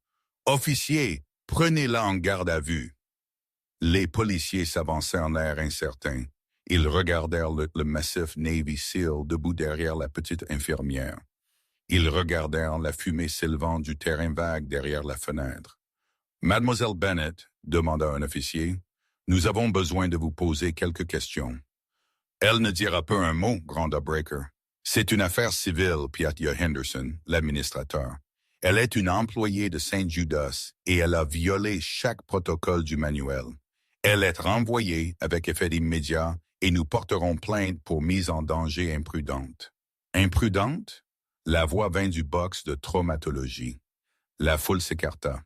Officier, prenez-la en garde à vue. » Les policiers s'avançaient en l'air incertain. Ils regardèrent le massif Navy SEAL debout derrière la petite infirmière. Ils regardèrent la fumée s'élevant du terrain vague derrière la fenêtre. « Mademoiselle Bennett, » demanda un officier, « nous avons besoin de vous poser quelques questions. » « Elle ne dira pas un mot, » gronda Breaker. « C'est une affaire civile, Piatia Henderson, l'administrateur. Elle est une employée de Saint-Judas et elle a violé chaque protocole du manuel. Elle est renvoyée avec effet immédiat et nous porterons plainte pour mise en danger imprudente. » Imprudente? La voix vint du box de traumatologie. La foule s'écarta.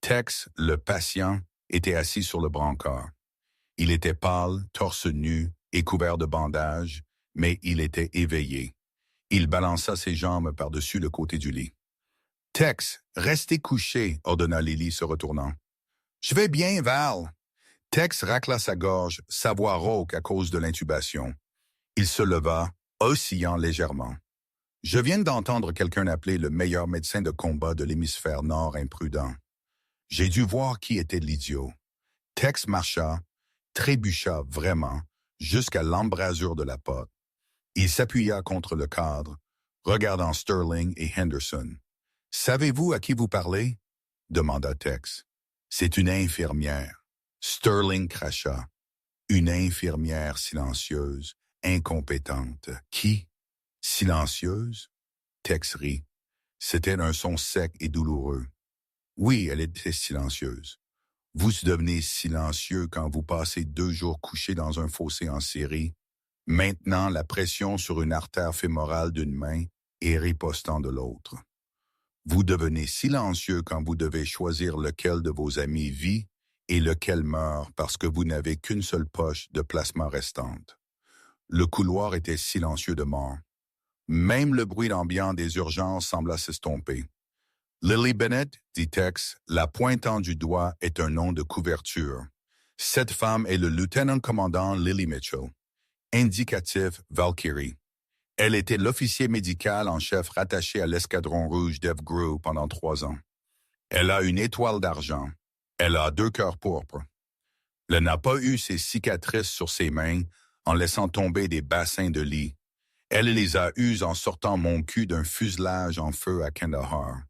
Tex, le patient, était assis sur le brancard. Il était pâle, torse nu et couvert de bandages, mais il était éveillé. Il balança ses jambes par-dessus le côté du lit. « Tex, restez couché, » ordonna Lily se retournant. « Je vais bien, Val. » Tex racla sa gorge, sa voix rauque à cause de l'intubation. Il se leva, oscillant légèrement. « Je viens d'entendre quelqu'un appeler le meilleur médecin de combat de l'hémisphère nord imprudent. J'ai dû voir qui était l'idiot. » Tex marcha, trébucha vraiment, jusqu'à l'embrasure de la porte. Il s'appuya contre le cadre, regardant Sterling et Henderson. « Savez-vous à qui vous parlez? » demanda Tex. « C'est une infirmière. » Sterling cracha. Une infirmière silencieuse, incompétente. Qui? Silencieuse? Tex rit. C'était un son sec et douloureux. Oui, elle était silencieuse. Vous devenez silencieux quand vous passez 2 jours couchés dans un fossé en série, maintenant la pression sur une artère fémorale d'une main et ripostant de l'autre. Vous devenez silencieux quand vous devez choisir lequel de vos amis vit et lequel meurt parce que vous n'avez qu'une seule poche de plasma restante. Le couloir était silencieux de mort. Même le bruit ambiant des urgences sembla s'estomper. Lily Bennett, dit Tex, la pointant du doigt est un nom de couverture. Cette femme est le lieutenant-commandant Lily Mitchell. Indicatif Valkyrie. Elle était l'officier médical en chef rattaché à l'escadron rouge d'Eve Grew pendant 3 ans. Elle a une étoile d'argent. Elle a 2 cœurs pourpres. Elle n'a pas eu ses cicatrices sur ses mains en laissant tomber des bassins de lit. Elle les a eues en sortant mon cul d'un fuselage en feu à Kandahar.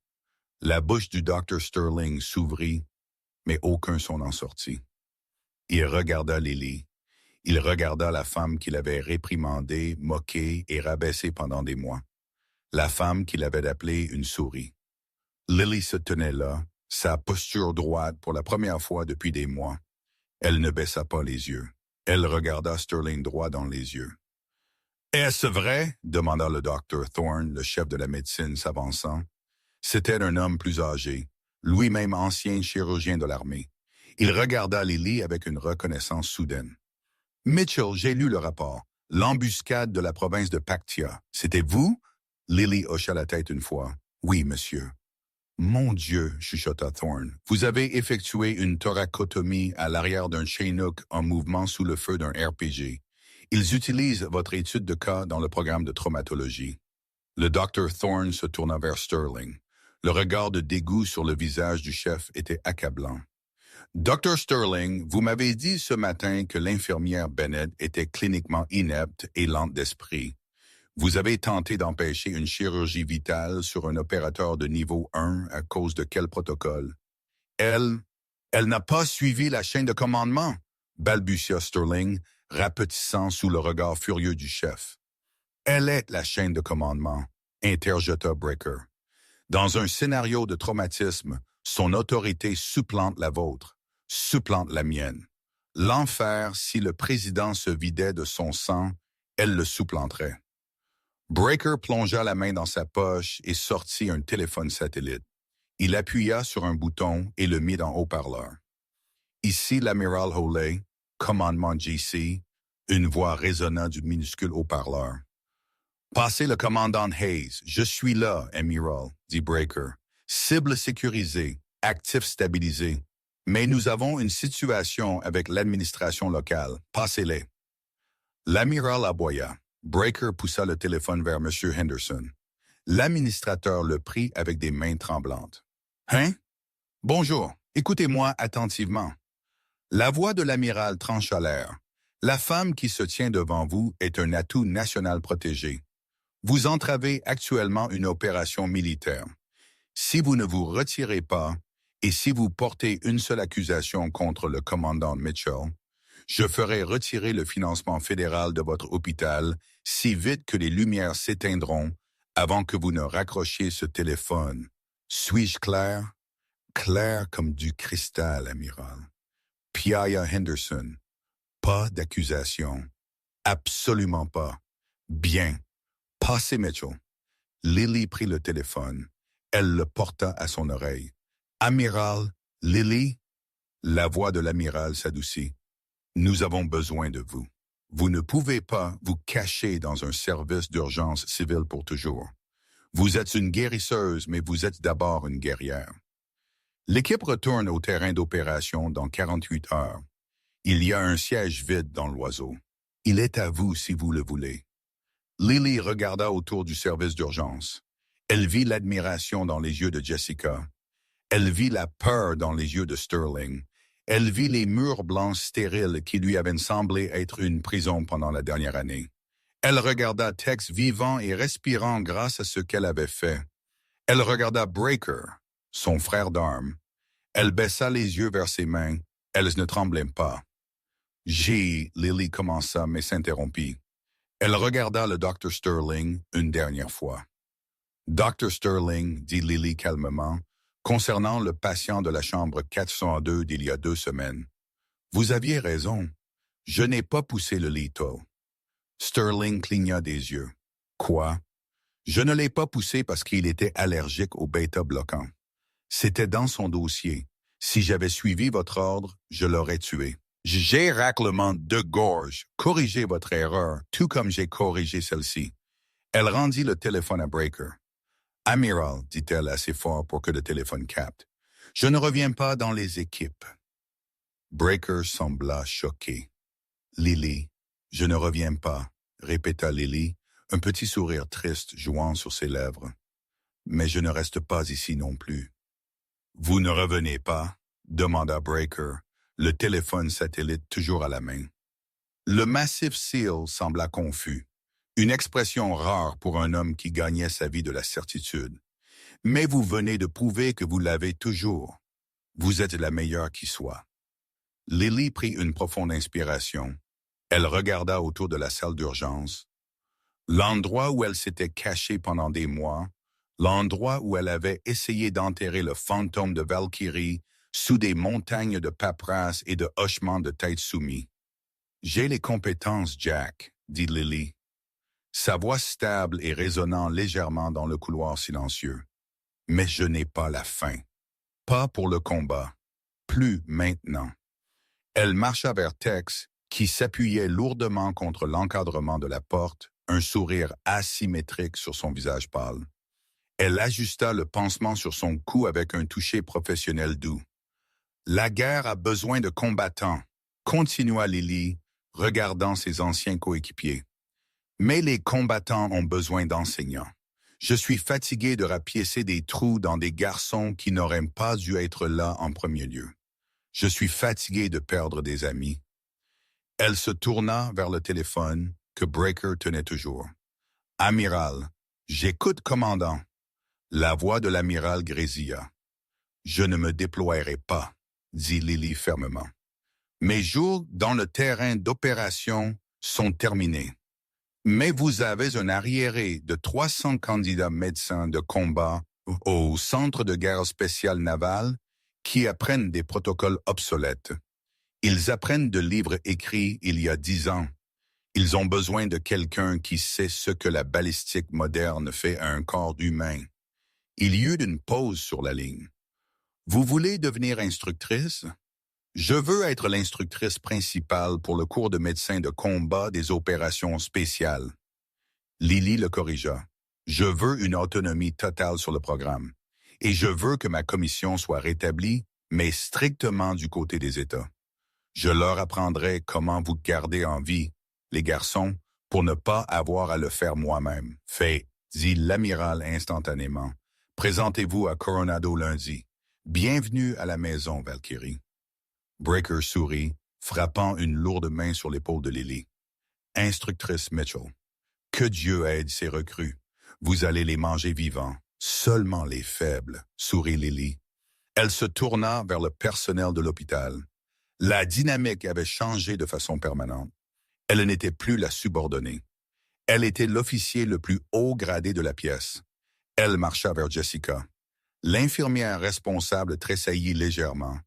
La bouche du Dr. Sterling s'ouvrit, mais aucun son n'en sortit. Il regarda Lily. Il regarda la femme qu'il avait réprimandée, moquée et rabaissée pendant des mois. La femme qu'il avait appelée une souris. Lily se tenait là, sa posture droite pour la première fois depuis des mois. Elle ne baissa pas les yeux. Elle regarda Sterling droit dans les yeux. « Est-ce vrai? » demanda le Dr. Thorne, le chef de la médecine, s'avançant. C'était un homme plus âgé, lui-même ancien chirurgien de l'armée. Il regarda Lily avec une reconnaissance soudaine. « Mitchell, j'ai lu le rapport. L'embuscade de la province de Pactia. C'était vous? » Lily hocha la tête une fois. « Oui, monsieur. »« Mon Dieu, » chuchota Thorne, « vous avez effectué une thoracotomie à l'arrière d'un Chinook en mouvement sous le feu d'un RPG. Ils utilisent votre étude de cas dans le programme de traumatologie. » Le Dr. Thorne se tourna vers Sterling. Le regard de dégoût sur le visage du chef était accablant. « Dr. Sterling, vous m'avez dit ce matin que l'infirmière Bennett était cliniquement inepte et lente d'esprit. Vous avez tenté d'empêcher une chirurgie vitale sur un opérateur de niveau 1 à cause de quel protocole? »« Elle n'a pas suivi la chaîne de commandement, » balbutia Sterling, rapetissant sous le regard furieux du chef. « Elle est la chaîne de commandement, » interjeta Breaker. « Dans un scénario de traumatisme, son autorité supplante la vôtre, supplante la mienne. L'enfer, si le président se vidait de son sang, elle le supplanterait. » Breaker plongea la main dans sa poche et sortit un téléphone satellite. Il appuya sur un bouton et le mit en haut-parleur. « Ici l'amiral Hawley, commandement GC. » Une voix résonna du minuscule haut-parleur. « Passez le commandant Hayes. Je suis là, amiral, » dit Breaker. « Cible sécurisée, actif stabilisé. Mais nous avons une situation avec l'administration locale. Passez-les. » L'amiral aboya. Breaker poussa le téléphone vers M. Henderson. L'administrateur le prit avec des mains tremblantes. « Hein? Bonjour. Écoutez-moi attentivement. La voix de l'amiral tranche à l'air. La femme qui se tient devant vous est un atout national protégé. Vous entravez actuellement une opération militaire. Si vous ne vous retirez pas et si vous portez une seule accusation contre le commandant Mitchell, je ferai retirer le financement fédéral de votre hôpital si vite que les lumières s'éteindront avant que vous ne raccrochiez ce téléphone. Suis-je clair? Clair comme du cristal, amiral. Piaya Henderson. Pas d'accusation. Absolument pas. Bien. Passez Mitchell. Lily prit le téléphone. Elle le porta à son oreille. Amiral, Lily? La voix de l'amiral s'adoucit. Nous avons besoin de vous. Vous ne pouvez pas vous cacher dans un service d'urgence civile pour toujours. Vous êtes une guérisseuse, mais vous êtes d'abord une guerrière. L'équipe retourne au terrain d'opération dans 48 heures. Il y a un siège vide dans l'oiseau. Il est à vous si vous le voulez. Lily regarda autour du service d'urgence. Elle vit l'admiration dans les yeux de Jessica. Elle vit la peur dans les yeux de Sterling. Elle vit les murs blancs stériles qui lui avaient semblé être une prison pendant la dernière année. Elle regarda Tex vivant et respirant grâce à ce qu'elle avait fait. Elle regarda Breaker, son frère d'armes. Elle baissa les yeux vers ses mains. Elles ne tremblaient pas. Lily commença mais s'interrompit. Elle regarda le Dr. Sterling une dernière fois. Dr. Sterling, dit Lily calmement, concernant le patient de la chambre 402 d'il y a 2 semaines. Vous aviez raison. Je n'ai pas poussé le litho. Sterling cligna des yeux. Quoi? Je ne l'ai pas poussé parce qu'il était allergique au bêta-bloquant. C'était dans son dossier. Si j'avais suivi votre ordre, je l'aurais tué. J'ai raclement de gorge corrigé votre erreur, tout comme j'ai corrigé celle-ci. Elle rendit le téléphone à Breaker. Amiral, dit-elle assez fort pour que le téléphone capte. Je ne reviens pas dans les équipes. Breaker sembla choqué. Lily, je ne reviens pas, répéta Lily, un petit sourire triste jouant sur ses lèvres. Mais je ne reste pas ici non plus. Vous ne revenez pas? Demanda Breaker, le téléphone satellite toujours à la main. Le massif Seal sembla confus, une expression rare pour un homme qui gagnait sa vie de la certitude. Mais vous venez de prouver que vous l'avez toujours. Vous êtes la meilleure qui soit. Lily prit une profonde inspiration. Elle regarda autour de la salle d'urgence. L'endroit où elle s'était cachée pendant des mois, l'endroit où elle avait essayé d'enterrer le fantôme de Valkyrie sous des montagnes de paperasse et de hochements de tête soumis. « J'ai les compétences, Jack, » dit Lily. Sa voix stable et résonnant légèrement dans le couloir silencieux. « Mais je n'ai pas la faim. Pas pour le combat. Plus maintenant. » Elle marcha vers Tex, qui s'appuyait lourdement contre l'encadrement de la porte, un sourire asymétrique sur son visage pâle. Elle ajusta le pansement sur son cou avec un toucher professionnel doux. « La guerre a besoin de combattants, » continua Lily, regardant ses anciens coéquipiers. « Mais les combattants ont besoin d'enseignants. Je suis fatigué de rapiécer des trous dans des garçons qui n'auraient pas dû être là en premier lieu. Je suis fatigué de perdre des amis. » Elle se tourna vers le téléphone que Breaker tenait toujours. « Amiral, j'écoute, commandant. » La voix de l'amiral grésilla. « Je ne me déploierai pas, » dit Lily fermement. « Mes jours dans le terrain d'opération sont terminés. Mais vous avez un arriéré de 300 candidats médecins de combat au Centre de guerre spécial naval qui apprennent des protocoles obsolètes. Ils apprennent de livres écrits il y a 10 ans. Ils ont besoin de quelqu'un qui sait ce que la balistique moderne fait à un corps humain. Il y eut une pause sur la ligne. Vous voulez devenir instructrice? Je veux être l'instructrice principale pour le cours de médecin de combat des opérations spéciales. Lily le corrigea. Je veux une autonomie totale sur le programme. Et je veux que ma commission soit rétablie, mais strictement du côté des États. Je leur apprendrai comment vous garder en vie, les garçons, pour ne pas avoir à le faire moi-même. Fait, dit l'amiral instantanément. Présentez-vous à Coronado lundi. Bienvenue à la maison, Valkyrie. Breaker sourit, frappant une lourde main sur l'épaule de Lily. Instructrice Mitchell, que Dieu aide ses recrues. Vous allez les manger vivants. Seulement les faibles, sourit Lily. Elle se tourna vers le personnel de l'hôpital. La dynamique avait changé de façon permanente. Elle n'était plus la subordonnée. Elle était l'officier le plus haut gradé de la pièce. Elle marcha vers Jessica. L'infirmière responsable tressaillit légèrement.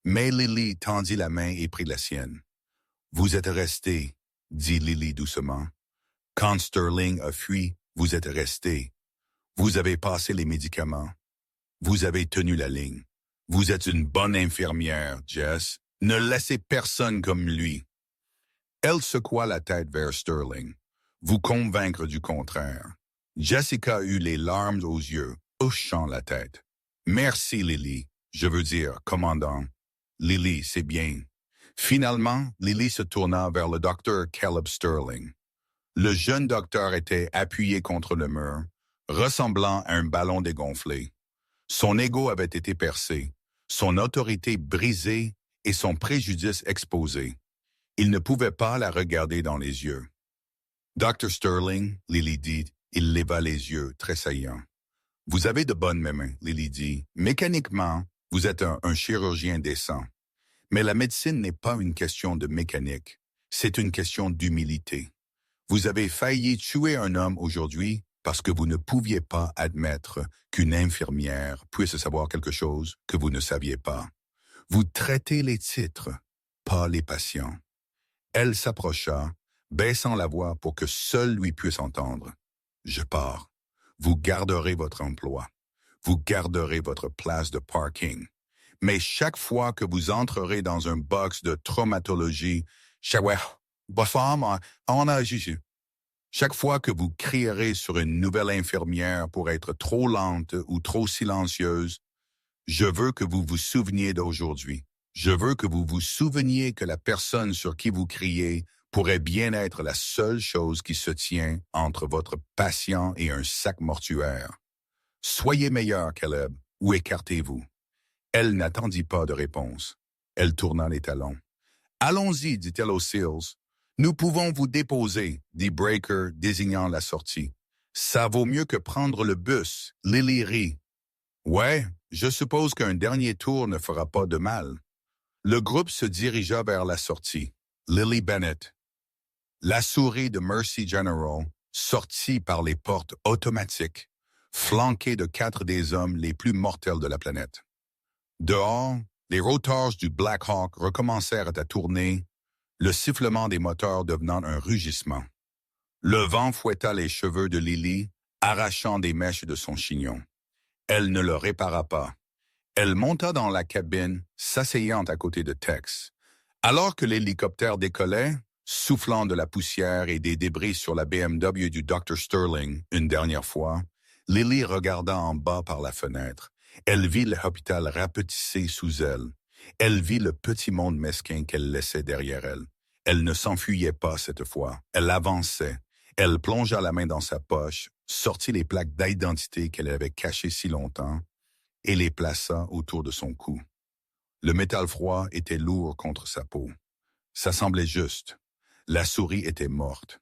Mais Lily tendit la main et prit la sienne. « Vous êtes resté, » dit Lily doucement. « Quand Sterling a fui, vous êtes resté. Vous avez passé les médicaments. Vous avez tenu la ligne. Vous êtes une bonne infirmière, Jess. Ne laissez personne comme lui. » Elle secoua la tête vers Sterling. « Vous convaincre du contraire. » Jessica eut les larmes aux yeux, hochant la tête. « Merci, Lily. Je veux dire, commandant. » Lily, c'est bien. Finalement, Lily se tourna vers le docteur Caleb Sterling. Le jeune docteur était appuyé contre le mur, ressemblant à un ballon dégonflé. Son ego avait été percé, son autorité brisée et son préjudice exposé. Il ne pouvait pas la regarder dans les yeux. « Dr. Sterling, » Lily dit, il leva les yeux, tressaillant. « Vous avez de bonnes mains, » Lily dit. « Mécaniquement, vous êtes un chirurgien décent. Mais la médecine n'est pas une question de mécanique, c'est une question d'humilité. Vous avez failli tuer un homme aujourd'hui parce que vous ne pouviez pas admettre qu'une infirmière puisse savoir quelque chose que vous ne saviez pas. Vous traitez les titres, pas les patients. » Elle s'approcha, baissant la voix pour que seul lui puisse entendre. « Je pars. Vous garderez votre emploi. Vous garderez votre place de parking. Mais chaque fois que vous entrerez dans un box de traumatologie, chaque fois que vous crierez sur une nouvelle infirmière pour être trop lente ou trop silencieuse, je veux que vous vous souveniez d'aujourd'hui. Je veux que vous vous souveniez que la personne sur qui vous criez pourrait bien être la seule chose qui se tient entre votre patient et un sac mortuaire. Soyez meilleur, Caleb, ou écartez-vous. » Elle n'attendit pas de réponse. Elle tourna les talons. « Allons-y, dit-elle aux Seals. « Nous pouvons vous déposer, dit Breaker, désignant la sortie. Ça vaut mieux que prendre le bus. » Lily rit. « Ouais, je suppose qu'un dernier tour ne fera pas de mal. » Le groupe se dirigea vers la sortie. Lily Bennett. La souris de Mercy General sortit par les portes automatiques, flanquée de 4 des hommes les plus mortels de la planète. Dehors, les rotors du Black Hawk recommencèrent à tourner, le sifflement des moteurs devenant un rugissement. Le vent fouetta les cheveux de Lily, arrachant des mèches de son chignon. Elle ne le répara pas. Elle monta dans la cabine, s'asseyant à côté de Tex. Alors que l'hélicoptère décollait, soufflant de la poussière et des débris sur la BMW du Dr. Sterling, une dernière fois, Lily regarda en bas par la fenêtre. Elle vit l'hôpital rapetisser sous elle. Elle vit le petit monde mesquin qu'elle laissait derrière elle. Elle ne s'enfuyait pas cette fois. Elle avançait. Elle plongea la main dans sa poche, sortit les plaques d'identité qu'elle avait cachées si longtemps et les plaça autour de son cou. Le métal froid était lourd contre sa peau. Ça semblait juste. La souris était morte.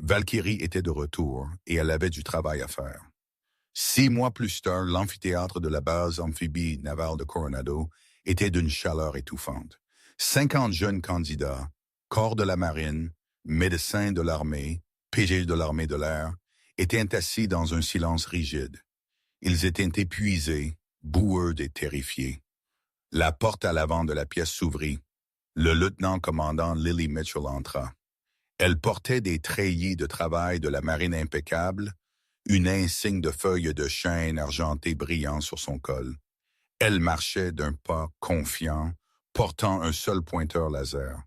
Valkyrie était de retour et elle avait du travail à faire. 6 mois plus tard, l'amphithéâtre de la base amphibie navale de Coronado était d'une chaleur étouffante. 50 jeunes candidats, corps de la marine, médecins de l'armée, PG de l'armée de l'air, étaient assis dans un silence rigide. Ils étaient épuisés, boueux et terrifiés. La porte à l'avant de la pièce s'ouvrit. Le lieutenant-commandant Lily Mitchell entra. Elle portait des treillis de travail de la marine impeccable, une insigne de feuilles de chêne argentées brillant sur son col. Elle marchait d'un pas confiant, portant un seul pointeur laser.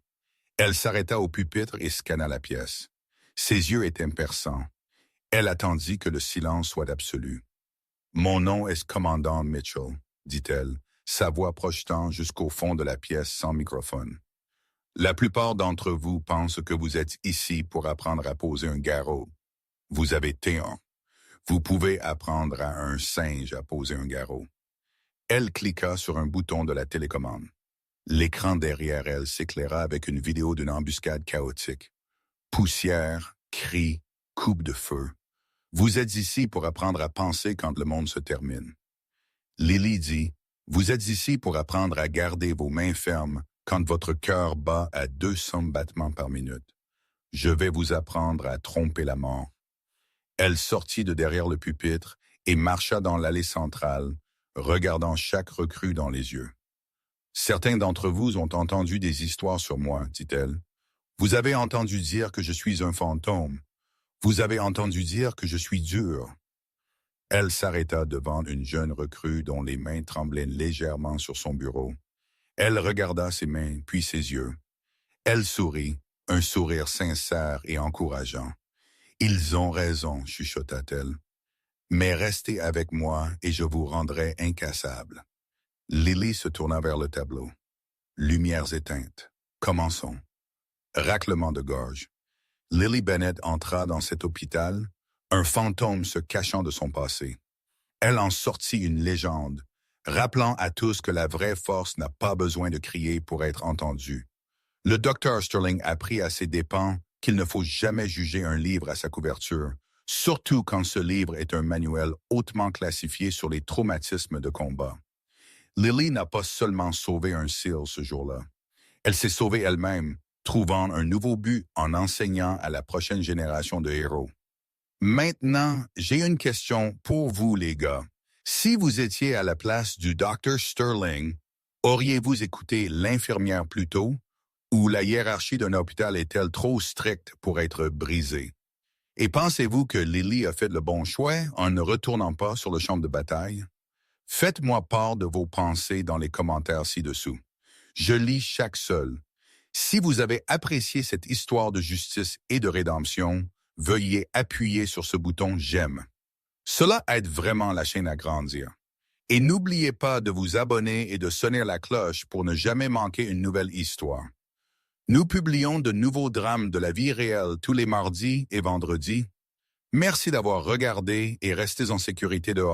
Elle s'arrêta au pupitre et scanna la pièce. Ses yeux étaient perçants. Elle attendit que le silence soit absolu. « Mon nom est commandant Mitchell », dit-elle, sa voix projetant jusqu'au fond de la pièce sans microphone. « La plupart d'entre vous pensent que vous êtes ici pour apprendre à poser un garrot. Vous avez T1. Vous pouvez apprendre à un singe à poser un garrot. » Elle cliqua sur un bouton de la télécommande. L'écran derrière elle s'éclaira avec une vidéo d'une embuscade chaotique. Poussière, cris, coupe de feu. Vous êtes ici pour apprendre à penser quand le monde se termine. Lily dit, vous êtes ici pour apprendre à garder vos mains fermes quand votre cœur bat à 200 battements par minute. Je vais vous apprendre à tromper la mort. Elle sortit de derrière le pupitre et marcha dans l'allée centrale, regardant chaque recrue dans les yeux. Certains d'entre vous ont entendu des histoires sur moi, dit-elle. Vous avez entendu dire que je suis un fantôme. Vous avez entendu dire que je suis dur. Elle s'arrêta devant une jeune recrue dont les mains tremblaient légèrement sur son bureau. Elle regarda ses mains, puis ses yeux. Elle sourit, un sourire sincère et encourageant. « Ils ont raison, chuchota-t-elle. Mais restez avec moi et je vous rendrai incassable. » Lily se tourna vers le tableau. Lumières éteintes. Commençons. Raclement de gorge. Lily Bennett entra dans cet hôpital, un fantôme se cachant de son passé. Elle en sortit une légende, rappelant à tous que la vraie force n'a pas besoin de crier pour être entendue. Le docteur Sterling apprit à ses dépens qu'il ne faut jamais juger un livre à sa couverture, surtout quand ce livre est un manuel hautement classifié sur les traumatismes de combat. Lily n'a pas seulement sauvé un SEAL ce jour-là. Elle s'est sauvée elle-même, trouvant un nouveau but en enseignant à la prochaine génération de héros. Maintenant, j'ai une question pour vous, les gars. Si vous étiez à la place du Dr. Sterling, auriez-vous écouté l'infirmière plus tôt, ou la hiérarchie d'un hôpital est-elle trop stricte pour être brisée? Et pensez-vous que Lily a fait le bon choix en ne retournant pas sur le champ de bataille? Faites-moi part de vos pensées dans les commentaires ci-dessous. Je lis chaque seul. Si vous avez apprécié cette histoire de justice et de rédemption, veuillez appuyer sur ce bouton « J'aime ». Cela aide vraiment la chaîne à grandir. Et n'oubliez pas de vous abonner et de sonner la cloche pour ne jamais manquer une nouvelle histoire. Nous publions de nouveaux drames de la vie réelle tous les mardis et vendredis. Merci d'avoir regardé et restez en sécurité dehors.